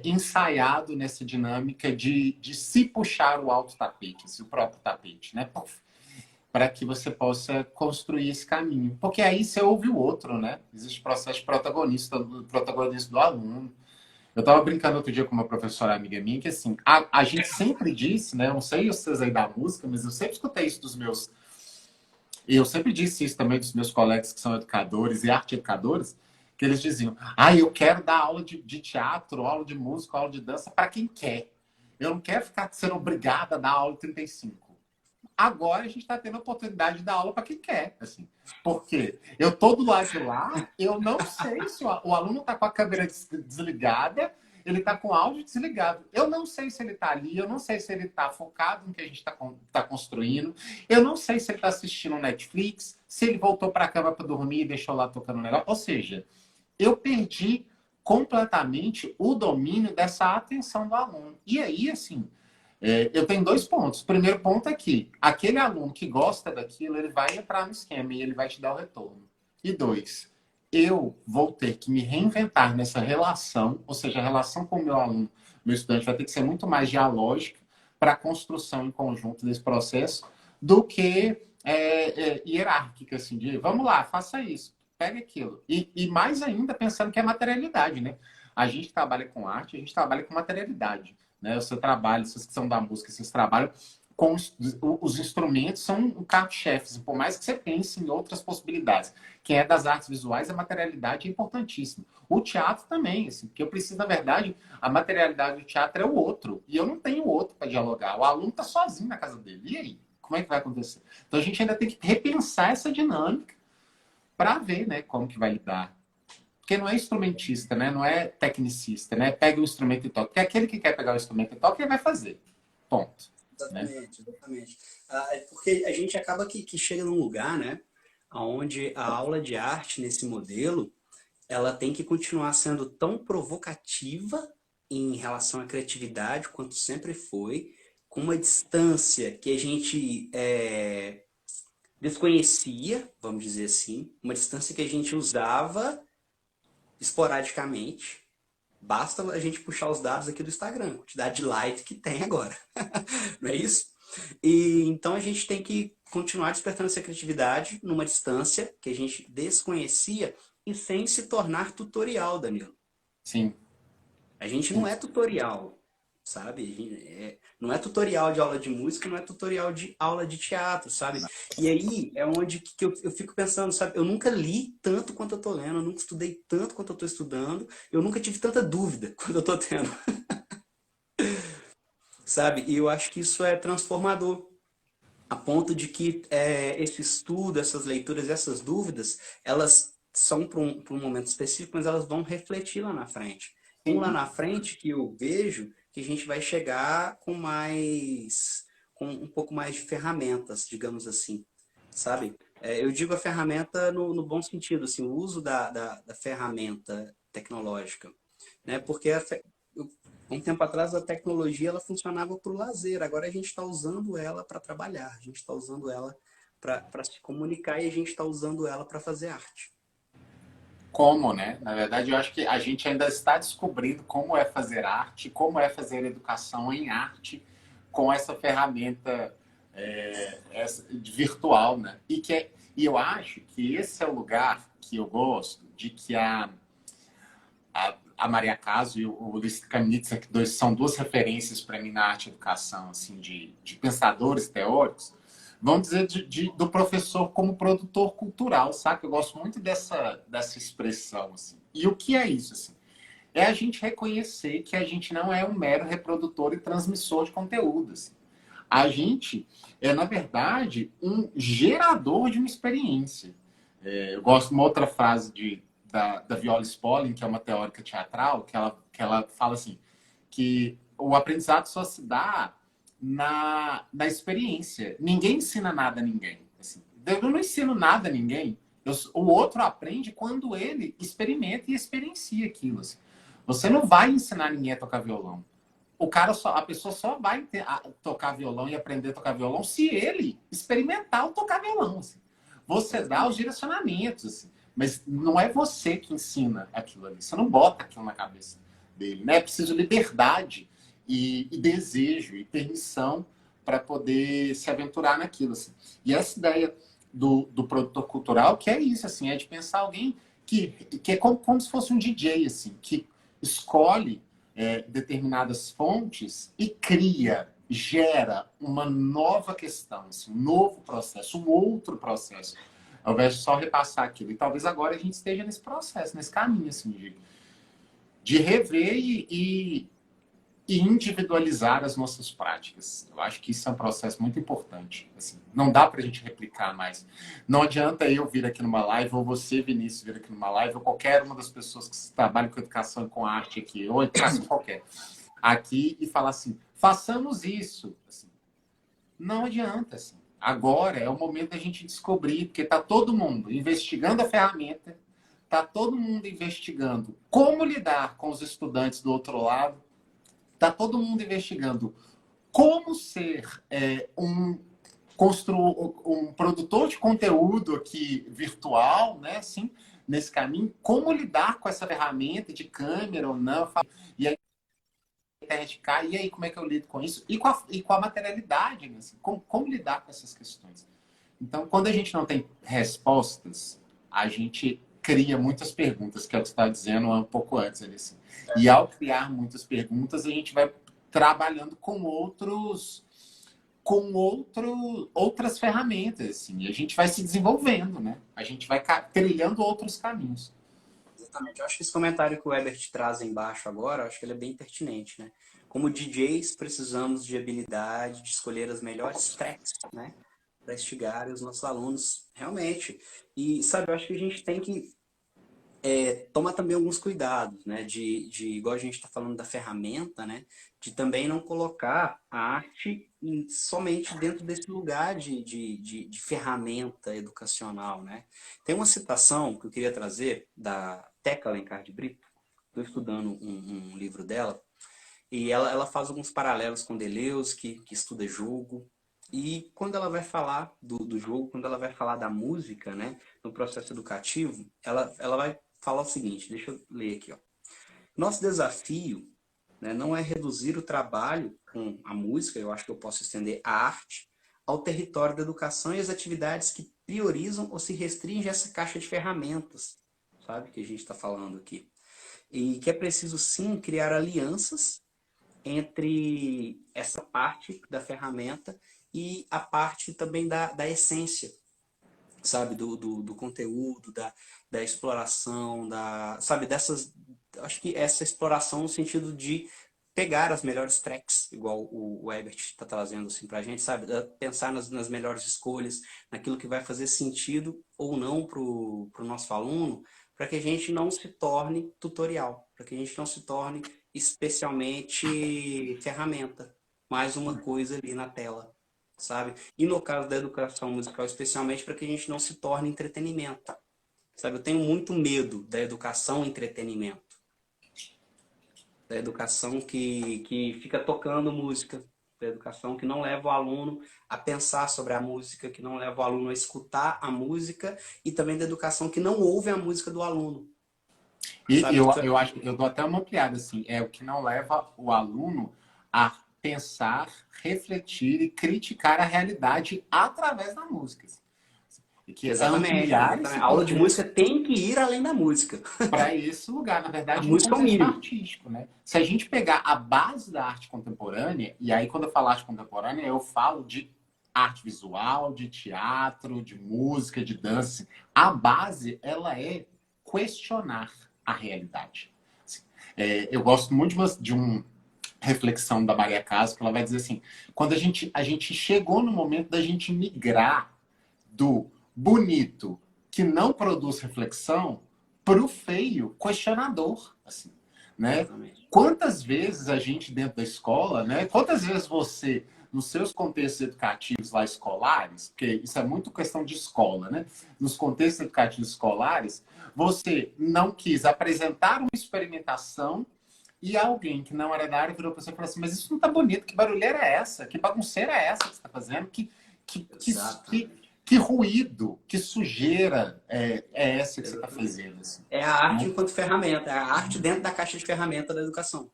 ensaiado nessa dinâmica de se puxar o alto tapete, assim, o próprio tapete, né? Para que você possa construir esse caminho. Porque aí você ouve o outro, né? Existe processo de protagonista do aluno. Eu estava brincando outro dia com uma professora amiga minha que, assim, a gente sempre disse, né? Eu não sei vocês aí da música, mas eu sempre escutei isso dos meus... E eu sempre disse isso também dos meus colegas que são educadores e arte-educadores, que eles diziam, eu quero dar aula de teatro, aula de música, aula de dança para quem quer. Eu não quero ficar sendo obrigada a dar aula de 35. Agora a gente está tendo a oportunidade de dar aula para quem quer. Assim. Por quê? Eu estou do lado de lá, eu não sei se o aluno está com a câmera desligada, ele está com o áudio desligado. Eu não sei se ele está ali, eu não sei se ele está focado no que a gente está construindo, eu não sei se ele está assistindo Netflix, se ele voltou para a cama para dormir e deixou lá tocando o negócio. Ou seja, eu perdi completamente o domínio dessa atenção do aluno. E aí, assim, eu tenho 2 pontos. O primeiro ponto é que aquele aluno que gosta daquilo, ele vai entrar no esquema e ele vai te dar o retorno. E 2, eu vou ter que me reinventar nessa relação, ou seja, a relação com o meu aluno, meu estudante, vai ter que ser muito mais dialógica para a construção em conjunto desse processo do que hierárquica, assim, de vamos lá, faça isso, pega aquilo. E mais ainda pensando que é materialidade, né? A gente trabalha com arte, a gente trabalha com materialidade, né? O seu trabalho, vocês que são da música, vocês trabalham com os instrumentos, são o carro-chefe, por mais que você pense em outras possibilidades. Quem é das artes visuais, a materialidade é importantíssima. O teatro também, assim, porque eu preciso, na verdade, a materialidade do teatro é o outro, e eu não tenho outro para dialogar. O aluno está sozinho na casa dele. E aí? Como é que vai acontecer? Então a gente ainda tem que repensar essa dinâmica para ver, né, como que vai lidar. Porque não é instrumentista, né? Não é tecnicista, né? Pega o instrumento e toca. Porque aquele que quer pegar o instrumento e toca, ele vai fazer. Ponto. Né? Exatamente, exatamente. É porque a gente acaba que chega num lugar, né, onde a aula de arte nesse modelo, ela tem que continuar sendo tão provocativa em relação à criatividade quanto sempre foi, com uma distância que a gente desconhecia, vamos dizer assim, uma distância que a gente usava esporadicamente. Basta a gente puxar os dados aqui do Instagram, a quantidade de live que tem agora. Não é isso? E então a gente tem que continuar despertando essa criatividade numa distância que a gente desconhecia e sem se tornar tutorial, Danilo. Sim. A gente não é tutorial, sabe? Não é tutorial de aula de música, não é tutorial de aula de teatro, sabe? E aí é onde que eu fico pensando, sabe? Eu nunca li tanto quanto eu tô lendo, eu nunca estudei tanto quanto eu tô estudando, eu nunca tive tanta dúvida quanto eu tô tendo, sabe? E eu acho que isso é transformador. A ponto de que esse estudo, essas leituras, essas dúvidas, elas são para um momento específico, mas elas vão refletir lá na frente. Um lá Sim. na frente que eu vejo que a gente vai chegar com um pouco mais de ferramentas, digamos assim, sabe? Eu digo a ferramenta no bom sentido, assim, o uso da ferramenta tecnológica, né? Porque um tempo atrás a tecnologia ela funcionava para o lazer, agora a gente está usando ela para trabalhar, a gente está usando ela para se comunicar e a gente está usando ela para fazer arte. Como, né? Na verdade, eu acho que a gente ainda está descobrindo como é fazer arte, como é fazer educação em arte com essa ferramenta virtual, né? E eu acho que esse é o lugar que eu gosto de que a Maria Caso e o Luiz Kaminitsa, que são duas referências para mim na arte e educação, assim, de pensadores teóricos, vamos dizer, do professor como produtor cultural, sabe? Eu gosto muito dessa expressão, assim. E o que é isso, assim? É a gente reconhecer que a gente não é um mero reprodutor e transmissor de conteúdo, assim. A gente é, na verdade, um gerador de uma experiência. Eu gosto de uma outra frase da Viola Spolin, que é uma teórica teatral, que ela fala assim, que o aprendizado só se dá na experiência. Ninguém ensina nada a ninguém. Assim. Eu não ensino nada a ninguém. O outro aprende quando ele experimenta e experiencia aquilo. Assim. Você não vai ensinar ninguém a tocar violão. A pessoa só vai tocar violão e aprender a tocar violão se ele experimentar o tocar violão. Assim. Você dá os direcionamentos, assim, mas não é você que ensina aquilo ali. Você não bota aquilo na cabeça dele. Né? É preciso liberdade e desejo e permissão para poder se aventurar naquilo. Assim. E essa ideia do produtor cultural, que é isso, assim, é de pensar alguém que é como se fosse um DJ, assim, que escolhe determinadas fontes e gera uma nova questão, assim, um novo processo, um outro processo, ao invés de só repassar aquilo. E talvez agora a gente esteja nesse processo, nesse caminho, assim, de rever e individualizar as nossas práticas. Eu acho que isso é um processo muito importante. Assim, não dá para a gente replicar mais. Não adianta eu vir aqui numa live, ou você, Vinícius, vir aqui numa live, ou qualquer uma das pessoas que trabalham com educação e com arte aqui, ou educação qualquer, aqui e falar assim, façamos isso. Assim, não adianta. Assim. Agora é o momento da gente descobrir, porque está todo mundo investigando a ferramenta, está todo mundo investigando como lidar com os estudantes do outro lado, está todo mundo investigando como ser um produtor de conteúdo aqui virtual, né? Assim, nesse caminho, como lidar com essa ferramenta de câmera ou não, e aí a internet cai, e aí como é que eu lido com isso? E com a materialidade, né? Assim, como lidar com essas questões. Então, quando a gente não tem respostas, a gente cria muitas perguntas, que é o que você estava dizendo um pouco antes, Alice. E ao criar muitas perguntas, a gente vai trabalhando outras ferramentas, assim, e a gente vai se desenvolvendo, né? A gente vai trilhando outros caminhos. Exatamente. Eu acho que esse comentário que o Ebert traz embaixo agora, eu acho que ele é bem pertinente, né? Como DJs, precisamos de habilidade de escolher as melhores tracks, né? Para instigar os nossos alunos, realmente. E, sabe, eu acho que a gente tem que tomar também alguns cuidados, né? Igual a gente está falando da ferramenta, né? De também não colocar a arte somente dentro desse lugar de ferramenta educacional, né? Tem uma citação que eu queria trazer da Teca Alencar de Brito. Estou estudando um livro dela e ela faz alguns paralelos com Deleuze, que estuda jogo. E quando ela vai falar do jogo, quando ela vai falar da música, né, no processo educativo, ela vai falar o seguinte, deixa eu ler aqui, ó. Nosso desafio, né, não é reduzir o trabalho com a música, eu acho que eu posso estender a arte, ao território da educação e as atividades que priorizam ou se restringem a essa caixa de ferramentas, sabe, que a gente está falando aqui. E que é preciso, sim, criar alianças entre essa parte da ferramenta e a parte também da essência, sabe, do conteúdo, da exploração, sabe, dessas, acho que essa exploração no sentido de pegar as melhores tracks, igual o Ebert está trazendo assim pra gente, sabe, pensar nas melhores escolhas, naquilo que vai fazer sentido ou não pro nosso aluno, para que a gente não se torne tutorial, para que a gente não se torne especialmente ferramenta, mais uma coisa ali na tela, sabe? E no caso da educação musical, especialmente para que a gente não se torne entretenimento, sabe? Eu tenho muito medo da educação entretenimento, da educação que fica tocando música, da educação que não leva o aluno a pensar sobre a música, que não leva o aluno a escutar a música e também da educação que não ouve a música do aluno, E sabe? eu acho que eu dou até uma ampliada, assim, é o que não leva o aluno a pensar, refletir e criticar a realidade através da música. Assim. E que Exatamente, ampliar esse exatamente. A aula de música contexto tem que ir além da música. para esse lugar, na A verdade, no música é o contexto mínimo. artístico, né? Se a gente pegar a base da arte contemporânea, e aí quando eu falo arte contemporânea, eu falo de arte visual, de teatro, de música, de dança. A base, ela é questionar a realidade. Assim, eu gosto muito de uma reflexão da Maria Caso, que ela vai dizer assim, quando a gente chegou no momento da gente migrar do bonito, que não produz reflexão, para o feio, questionador. Assim, né? Exatamente. Quantas vezes a gente dentro da escola, né? Quantas vezes você, nos seus contextos educativos lá escolares, porque isso é muito questão de escola, né? Nos contextos educativos escolares, você não quis apresentar uma experimentação e alguém que não era da área virou para você e falou assim, mas isso não tá bonito, que barulheira é essa? Que bagunceira é essa que você está fazendo? Que, que, que, Exatamente. que ruído, que sujeira é essa que você está fazendo? Assim, É a arte né? enquanto ferramenta, é a arte dentro da caixa de ferramenta da educação.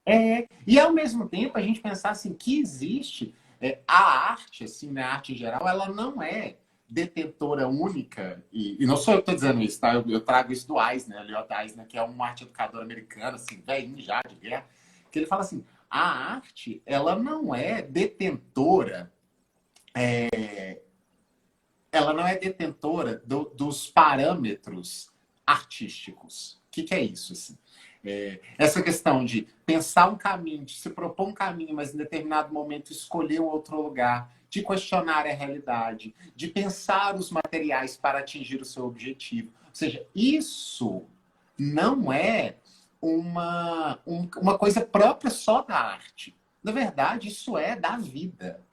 E ao mesmo tempo a gente pensar assim que existe a arte, assim, né, a arte em geral, ela não é detentora única, e não sou eu que estou dizendo isso, tá? Eu trago isso do Eisner, Elliot Eisner, que é um arte educador americano, assim, velhinho já de guerra, que ele fala assim, a arte, ela não é detentora, ela não é detentora dos parâmetros artísticos. O que é isso? Assim? Essa questão de pensar um caminho, de se propor um caminho, mas em determinado momento escolher um outro lugar, de questionar a realidade, de pensar os materiais para atingir o seu objetivo. Ou seja, isso não é uma coisa própria só da arte. Na verdade, isso é da vida.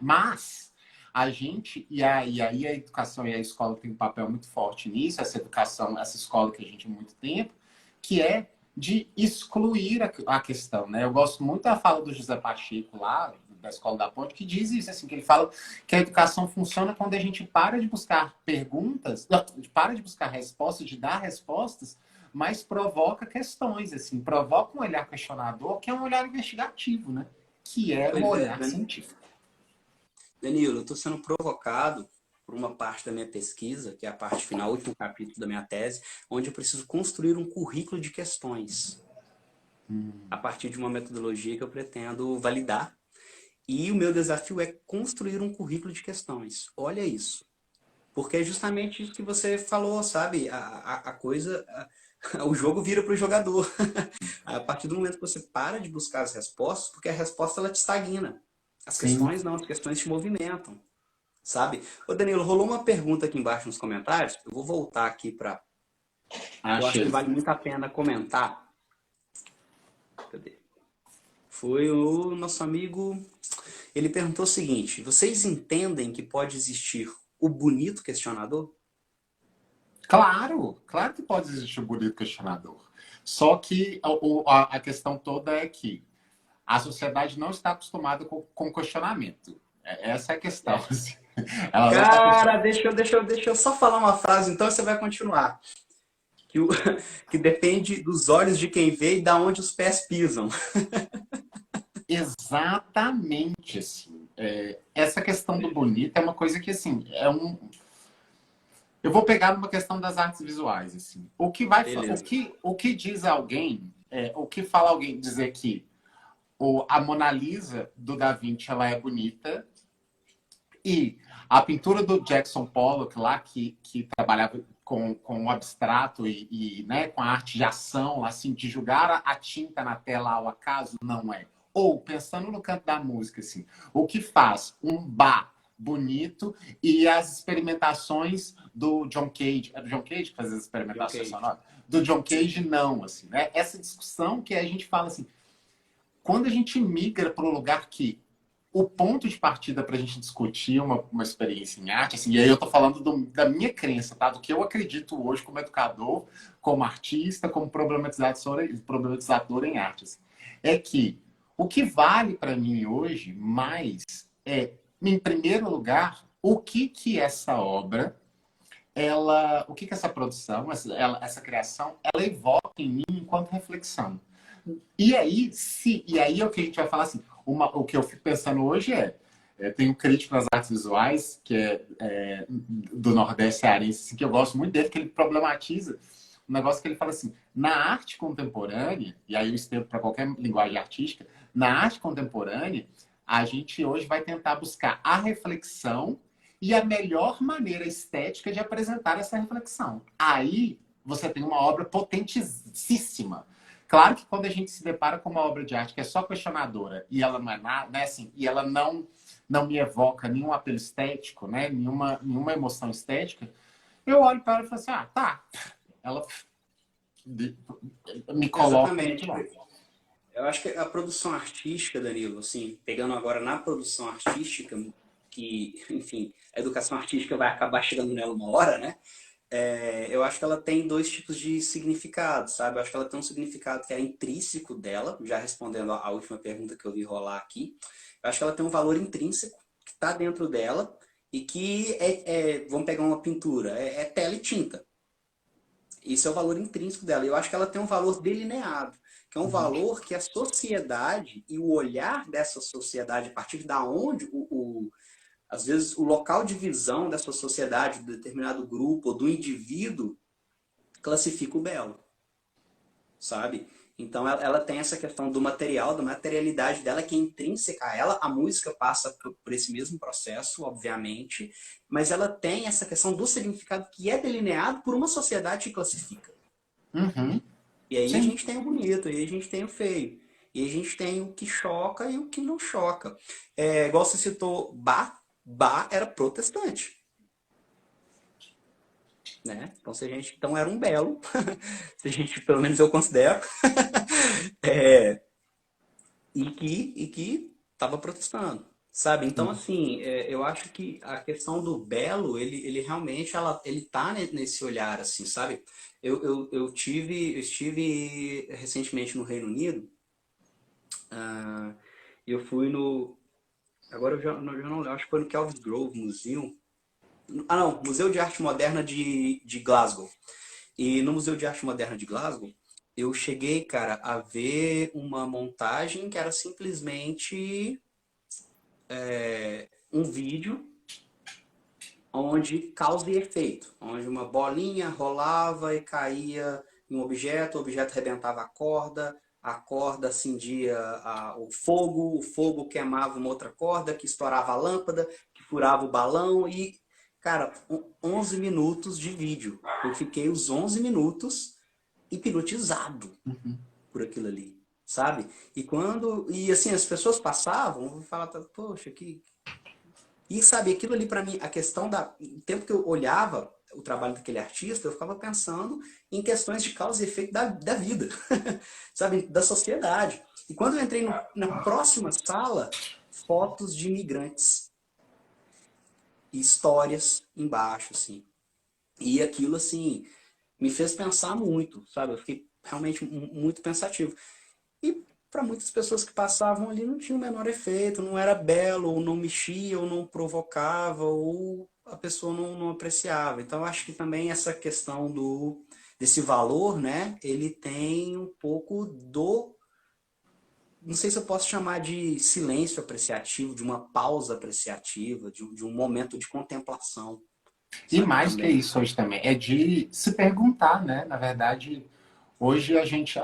Mas a gente, e aí a educação e a escola tem um papel muito forte nisso, essa educação, essa escola que a gente tem muito tempo, que é de excluir a questão, né? Eu gosto muito da fala do José Pacheco lá, da Escola da Ponte, que diz isso, assim, que ele fala que a educação funciona quando a gente para de buscar perguntas, para de buscar respostas, de dar respostas, mas provoca questões, assim, provoca um olhar questionador, que é um olhar investigativo, né? Que é um Pois é, olhar científico. Danilo, eu estou sendo provocado por uma parte da minha pesquisa, que é a parte final, o último capítulo da minha tese, onde eu preciso construir um currículo de questões a partir de uma metodologia que eu pretendo validar. E o meu desafio é construir um currículo de questões. Olha isso. Porque é justamente isso que você falou, sabe? A coisa, o jogo vira para o jogador. A partir do momento que você para de buscar as respostas, porque a resposta ela te estagna. As Sim. questões não, as questões te movimentam, sabe? Ô Danilo, rolou uma pergunta aqui embaixo nos comentários. Eu vou voltar aqui para. Eu acho que Achei. vale muito a pena comentar. Cadê? Foi o nosso amigo. Ele perguntou o seguinte: vocês entendem que pode existir o bonito questionador? Claro, claro que pode existir um bonito questionador. Só que a questão toda é que a sociedade não está acostumada com questionamento. Essa é a questão. É. Assim. Ela não está Cara, acostumada. deixa eu só falar uma frase, então você vai continuar. Que, o, que depende dos olhos de quem vê e da onde os pés pisam. Exatamente, assim. Essa questão do bonito é uma coisa que, assim, eu vou pegar numa questão das artes visuais, assim. Beleza. O que diz alguém, o que fala alguém dizer que a Mona Lisa do Da Vinci ela é bonita e a pintura do Jackson Pollock lá que trabalhava com o abstrato né, com a arte de ação, assim, de jogar a tinta na tela ao acaso, não é. Ou, pensando no canto da música, assim, o que faz um bar bonito e as experimentações do John Cage, é do John Cage que faz as John experimentações Cage. sonoras? Do John Cage, não, assim, né? Essa discussão que a gente fala assim, quando a gente migra para um lugar que o ponto de partida para a gente discutir uma experiência em arte, assim, e aí eu estou falando da minha crença, tá? Do que eu acredito hoje como educador, como artista, como problematizador em artes, é que o que vale para mim hoje mais é, em primeiro lugar, que essa obra, o que essa produção, essa criação, ela evoca em mim enquanto reflexão. E aí é o que a gente vai falar assim. O que eu fico pensando hoje tem um crítico nas artes visuais, que do Nordeste cearense, assim, que eu gosto muito dele, que ele problematiza um negócio que ele fala assim: na arte contemporânea, e aí eu estendo para qualquer linguagem artística, na arte contemporânea, a gente hoje vai tentar buscar a reflexão e a melhor maneira estética de apresentar essa reflexão. Aí você tem uma obra potentíssima. Claro que quando a gente se depara com uma obra de arte que é só questionadora e ela não é nada, né, assim, e ela não me evoca nenhum apelo estético, né, nenhuma emoção estética, eu olho para ela e falo assim, tá, ela me coloca no outro Exatamente. lado. Eu acho que a produção artística, Danilo, assim, pegando agora na produção artística, que, enfim, a educação artística vai acabar chegando nela uma hora, né? Eu acho que ela tem dois tipos de significado, sabe? Eu acho que ela tem um significado que é intrínseco dela, já respondendo a última pergunta que eu vi rolar aqui. Eu acho que ela tem um valor intrínseco que está dentro dela e que vamos pegar uma pintura, é tela e tinta. Isso é o valor intrínseco dela. Eu acho que ela tem um valor delineado, que é um valor que a sociedade e o olhar dessa sociedade, a partir da onde às vezes o local de visão dessa sociedade, de determinado grupo ou do indivíduo, classifica o belo, sabe? Então ela tem essa questão do material, da materialidade dela, que é intrínseca a ela. A música passa por esse mesmo processo, obviamente, mas ela tem essa questão do significado que é delineado por uma sociedade que classifica. Uhum. E aí a Sim. gente tem o bonito, e aí a gente tem o feio. E aí a gente tem o que choca e o que não choca. Igual você citou, Bach era protestante, né? Então era um belo, se a gente, pelo menos eu considero, é, e que estava protestando, sabe? Então, assim, eu acho que a questão do belo, ele realmente, ele tá nesse olhar, assim, sabe? Eu estive recentemente no Reino Unido, e eu fui agora eu não lembro, acho que foi no Kelvin's Grove Museum. Ah, não, Museu de Arte Moderna de Glasgow. E no Museu de Arte Moderna de Glasgow, eu cheguei, cara, a ver uma montagem que era simplesmente um vídeo onde causa e efeito, onde uma bolinha rolava e caía em um objeto, o objeto arrebentava a corda acendia o fogo queimava uma outra corda, que estourava a lâmpada, que furava o balão e, cara, 11 minutos de vídeo. Eu fiquei os 11 minutos hipnotizado por aquilo ali, sabe? E assim, as pessoas passavam, eu falava, poxa, que e sabe, aquilo ali para mim, a questão o tempo que eu olhava o trabalho daquele artista, eu ficava pensando em questões de causa e efeito da vida, sabe, da sociedade. E quando eu entrei na próxima sala, fotos de imigrantes e histórias embaixo, assim. E aquilo, assim, me fez pensar muito, sabe? Eu fiquei realmente muito pensativo. E para muitas pessoas que passavam ali não tinha o menor efeito, não era belo, ou não mexia, ou não provocava, ou a pessoa não apreciava. Então, eu acho que também essa questão desse valor, né, ele tem um pouco não sei se eu posso chamar de silêncio apreciativo, de uma pausa apreciativa, de um momento de contemplação, E sabe, mais que também. isso hoje também, é de se perguntar, né? Na verdade, hoje a gente,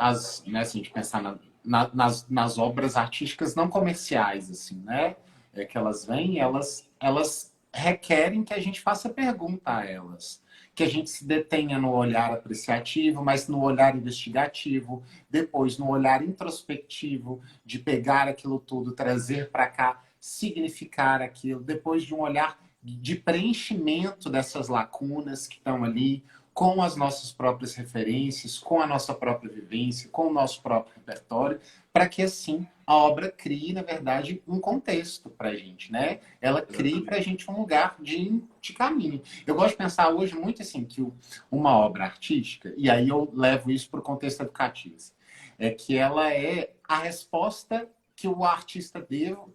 né, se a gente pensar nas obras artísticas não comerciais, assim, né? É que elas vêm, elas requerem que a gente faça pergunta a elas. Que a gente se detenha no olhar apreciativo, mas no olhar investigativo, depois no olhar introspectivo, de pegar aquilo tudo, trazer para cá, significar aquilo, depois de um olhar de preenchimento dessas lacunas que estão ali, com as nossas próprias referências, com a nossa própria vivência, com o nosso próprio repertório, para que assim a obra crie, na verdade, um contexto para a gente, né? Ela crie para a Exatamente. gente um lugar de caminho. Eu gosto de pensar hoje muito assim que uma obra artística, e aí eu levo isso para o contexto educativo, é que ela é a resposta que o artista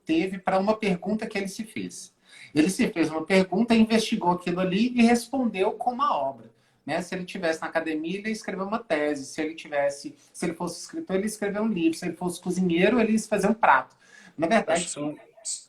teve para uma pergunta que ele se fez. Ele se fez uma pergunta, investigou aquilo ali e respondeu com uma obra. Né? Se ele tivesse na academia, ele ia escrever uma tese. Se ele fosse escritor, ele ia escrever um livro. Se ele fosse cozinheiro, ele ia fazer um prato. Na Acho verdade, que são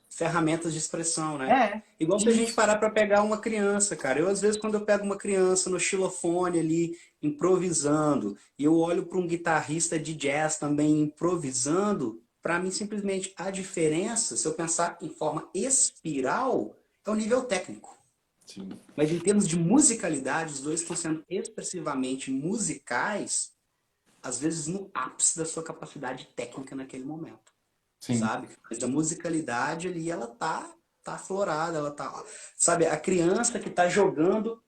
ferramentas de expressão, né? é Igual se a gente isso. parar para pegar uma criança, cara. Eu, às vezes, quando eu pego uma criança no xilofone ali, improvisando, e eu olho para um guitarrista de jazz também improvisando, para mim, simplesmente, a diferença, se eu pensar em forma espiral, é o nível técnico. Sim. Mas em termos de musicalidade, os dois estão sendo expressivamente musicais, às vezes no ápice da sua capacidade técnica naquele momento, Sim. sabe? Mas a musicalidade ali, ela tá aflorada, sabe, a criança que tá jogando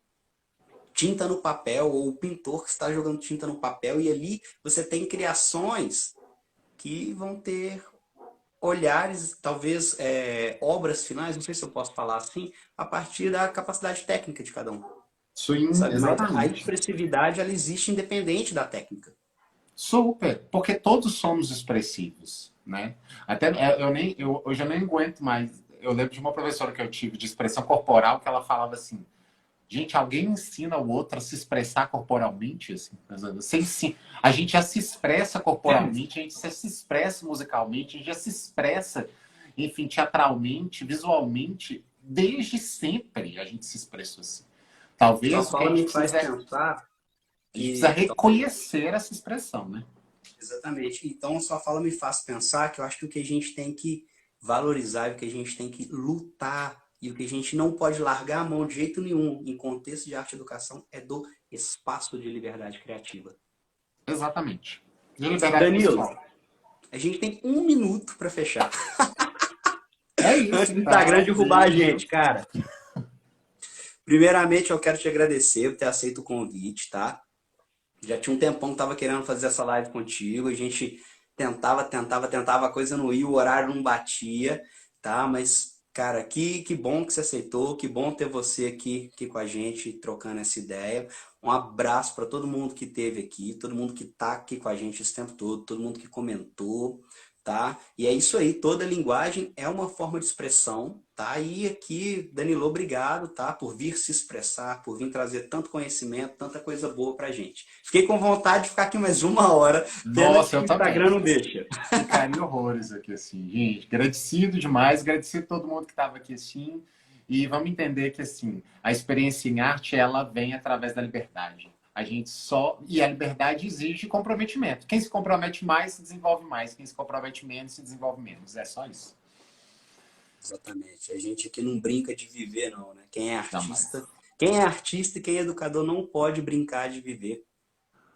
tinta no papel, ou o pintor que está jogando tinta no papel, e ali você tem criações que vão ter olhares, talvez obras finais, não sei se eu posso falar assim, a partir da capacidade técnica de cada um, Sim, sabe? Mas a exatamente. expressividade, ela existe independente da técnica. Super, porque todos somos expressivos, né? Até hoje eu nem aguento mais. Eu lembro de uma professora que eu tive de expressão corporal que ela falava assim: gente, alguém ensina o outro a se expressar corporalmente? Assim, você ensina. A gente já se expressa corporalmente, a gente já se expressa musicalmente, a gente já se expressa, enfim, teatralmente, visualmente, desde sempre a gente se expressou assim. Sua Talvez o que a fala gente me faz precisa é pensar a gente precisa que, reconhecer essa expressão, né? exatamente, então sua fala me faz pensar que eu acho que o que a gente tem que valorizar, o que a gente tem que lutar e o que a gente não pode largar a mão de jeito nenhum em contexto de arte e educação é do espaço de liberdade criativa. Exatamente. De liberdade Danilo, pessoal. a gente tem um minuto para fechar, É antes isso, do Instagram então. derrubar a Beijo. gente, cara. Primeiramente, eu quero te agradecer por ter aceito o convite, tá? Já tinha um tempão que tava querendo fazer essa live contigo. A gente tentava, a coisa não ia, o horário não batia, tá? Mas, cara, que bom que você aceitou, que bom ter você aqui com a gente, trocando essa ideia. Um abraço para todo mundo que esteve aqui, todo mundo que tá aqui com a gente esse tempo todo, todo mundo que comentou, tá? E é isso aí, toda linguagem é uma forma de expressão, tá? E aqui, Danilo, obrigado, tá? Por vir se expressar, por vir trazer tanto conhecimento, tanta coisa boa pra gente. Fiquei com vontade de ficar aqui mais uma hora, pena Nossa, que eu o também. Instagram não deixa. Ficaria horrores aqui, assim, gente. Agradecido demais, agradecido a todo mundo que estava aqui, assim. E vamos entender que, assim, a experiência em arte, ela vem através da liberdade. A gente só... E a liberdade exige comprometimento. Quem se compromete mais, se desenvolve mais. Quem se compromete menos, se desenvolve menos. É só isso. Exatamente. A gente aqui não brinca de viver, não, né? Jamais. Quem é artista e quem é educador não pode brincar de viver.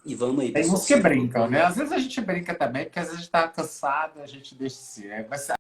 E vamos aí, Tem pessoal. uns que Se brincam, né? propõe. Às vezes a gente brinca também, porque às vezes a gente tá cansado, a gente deixa de ser.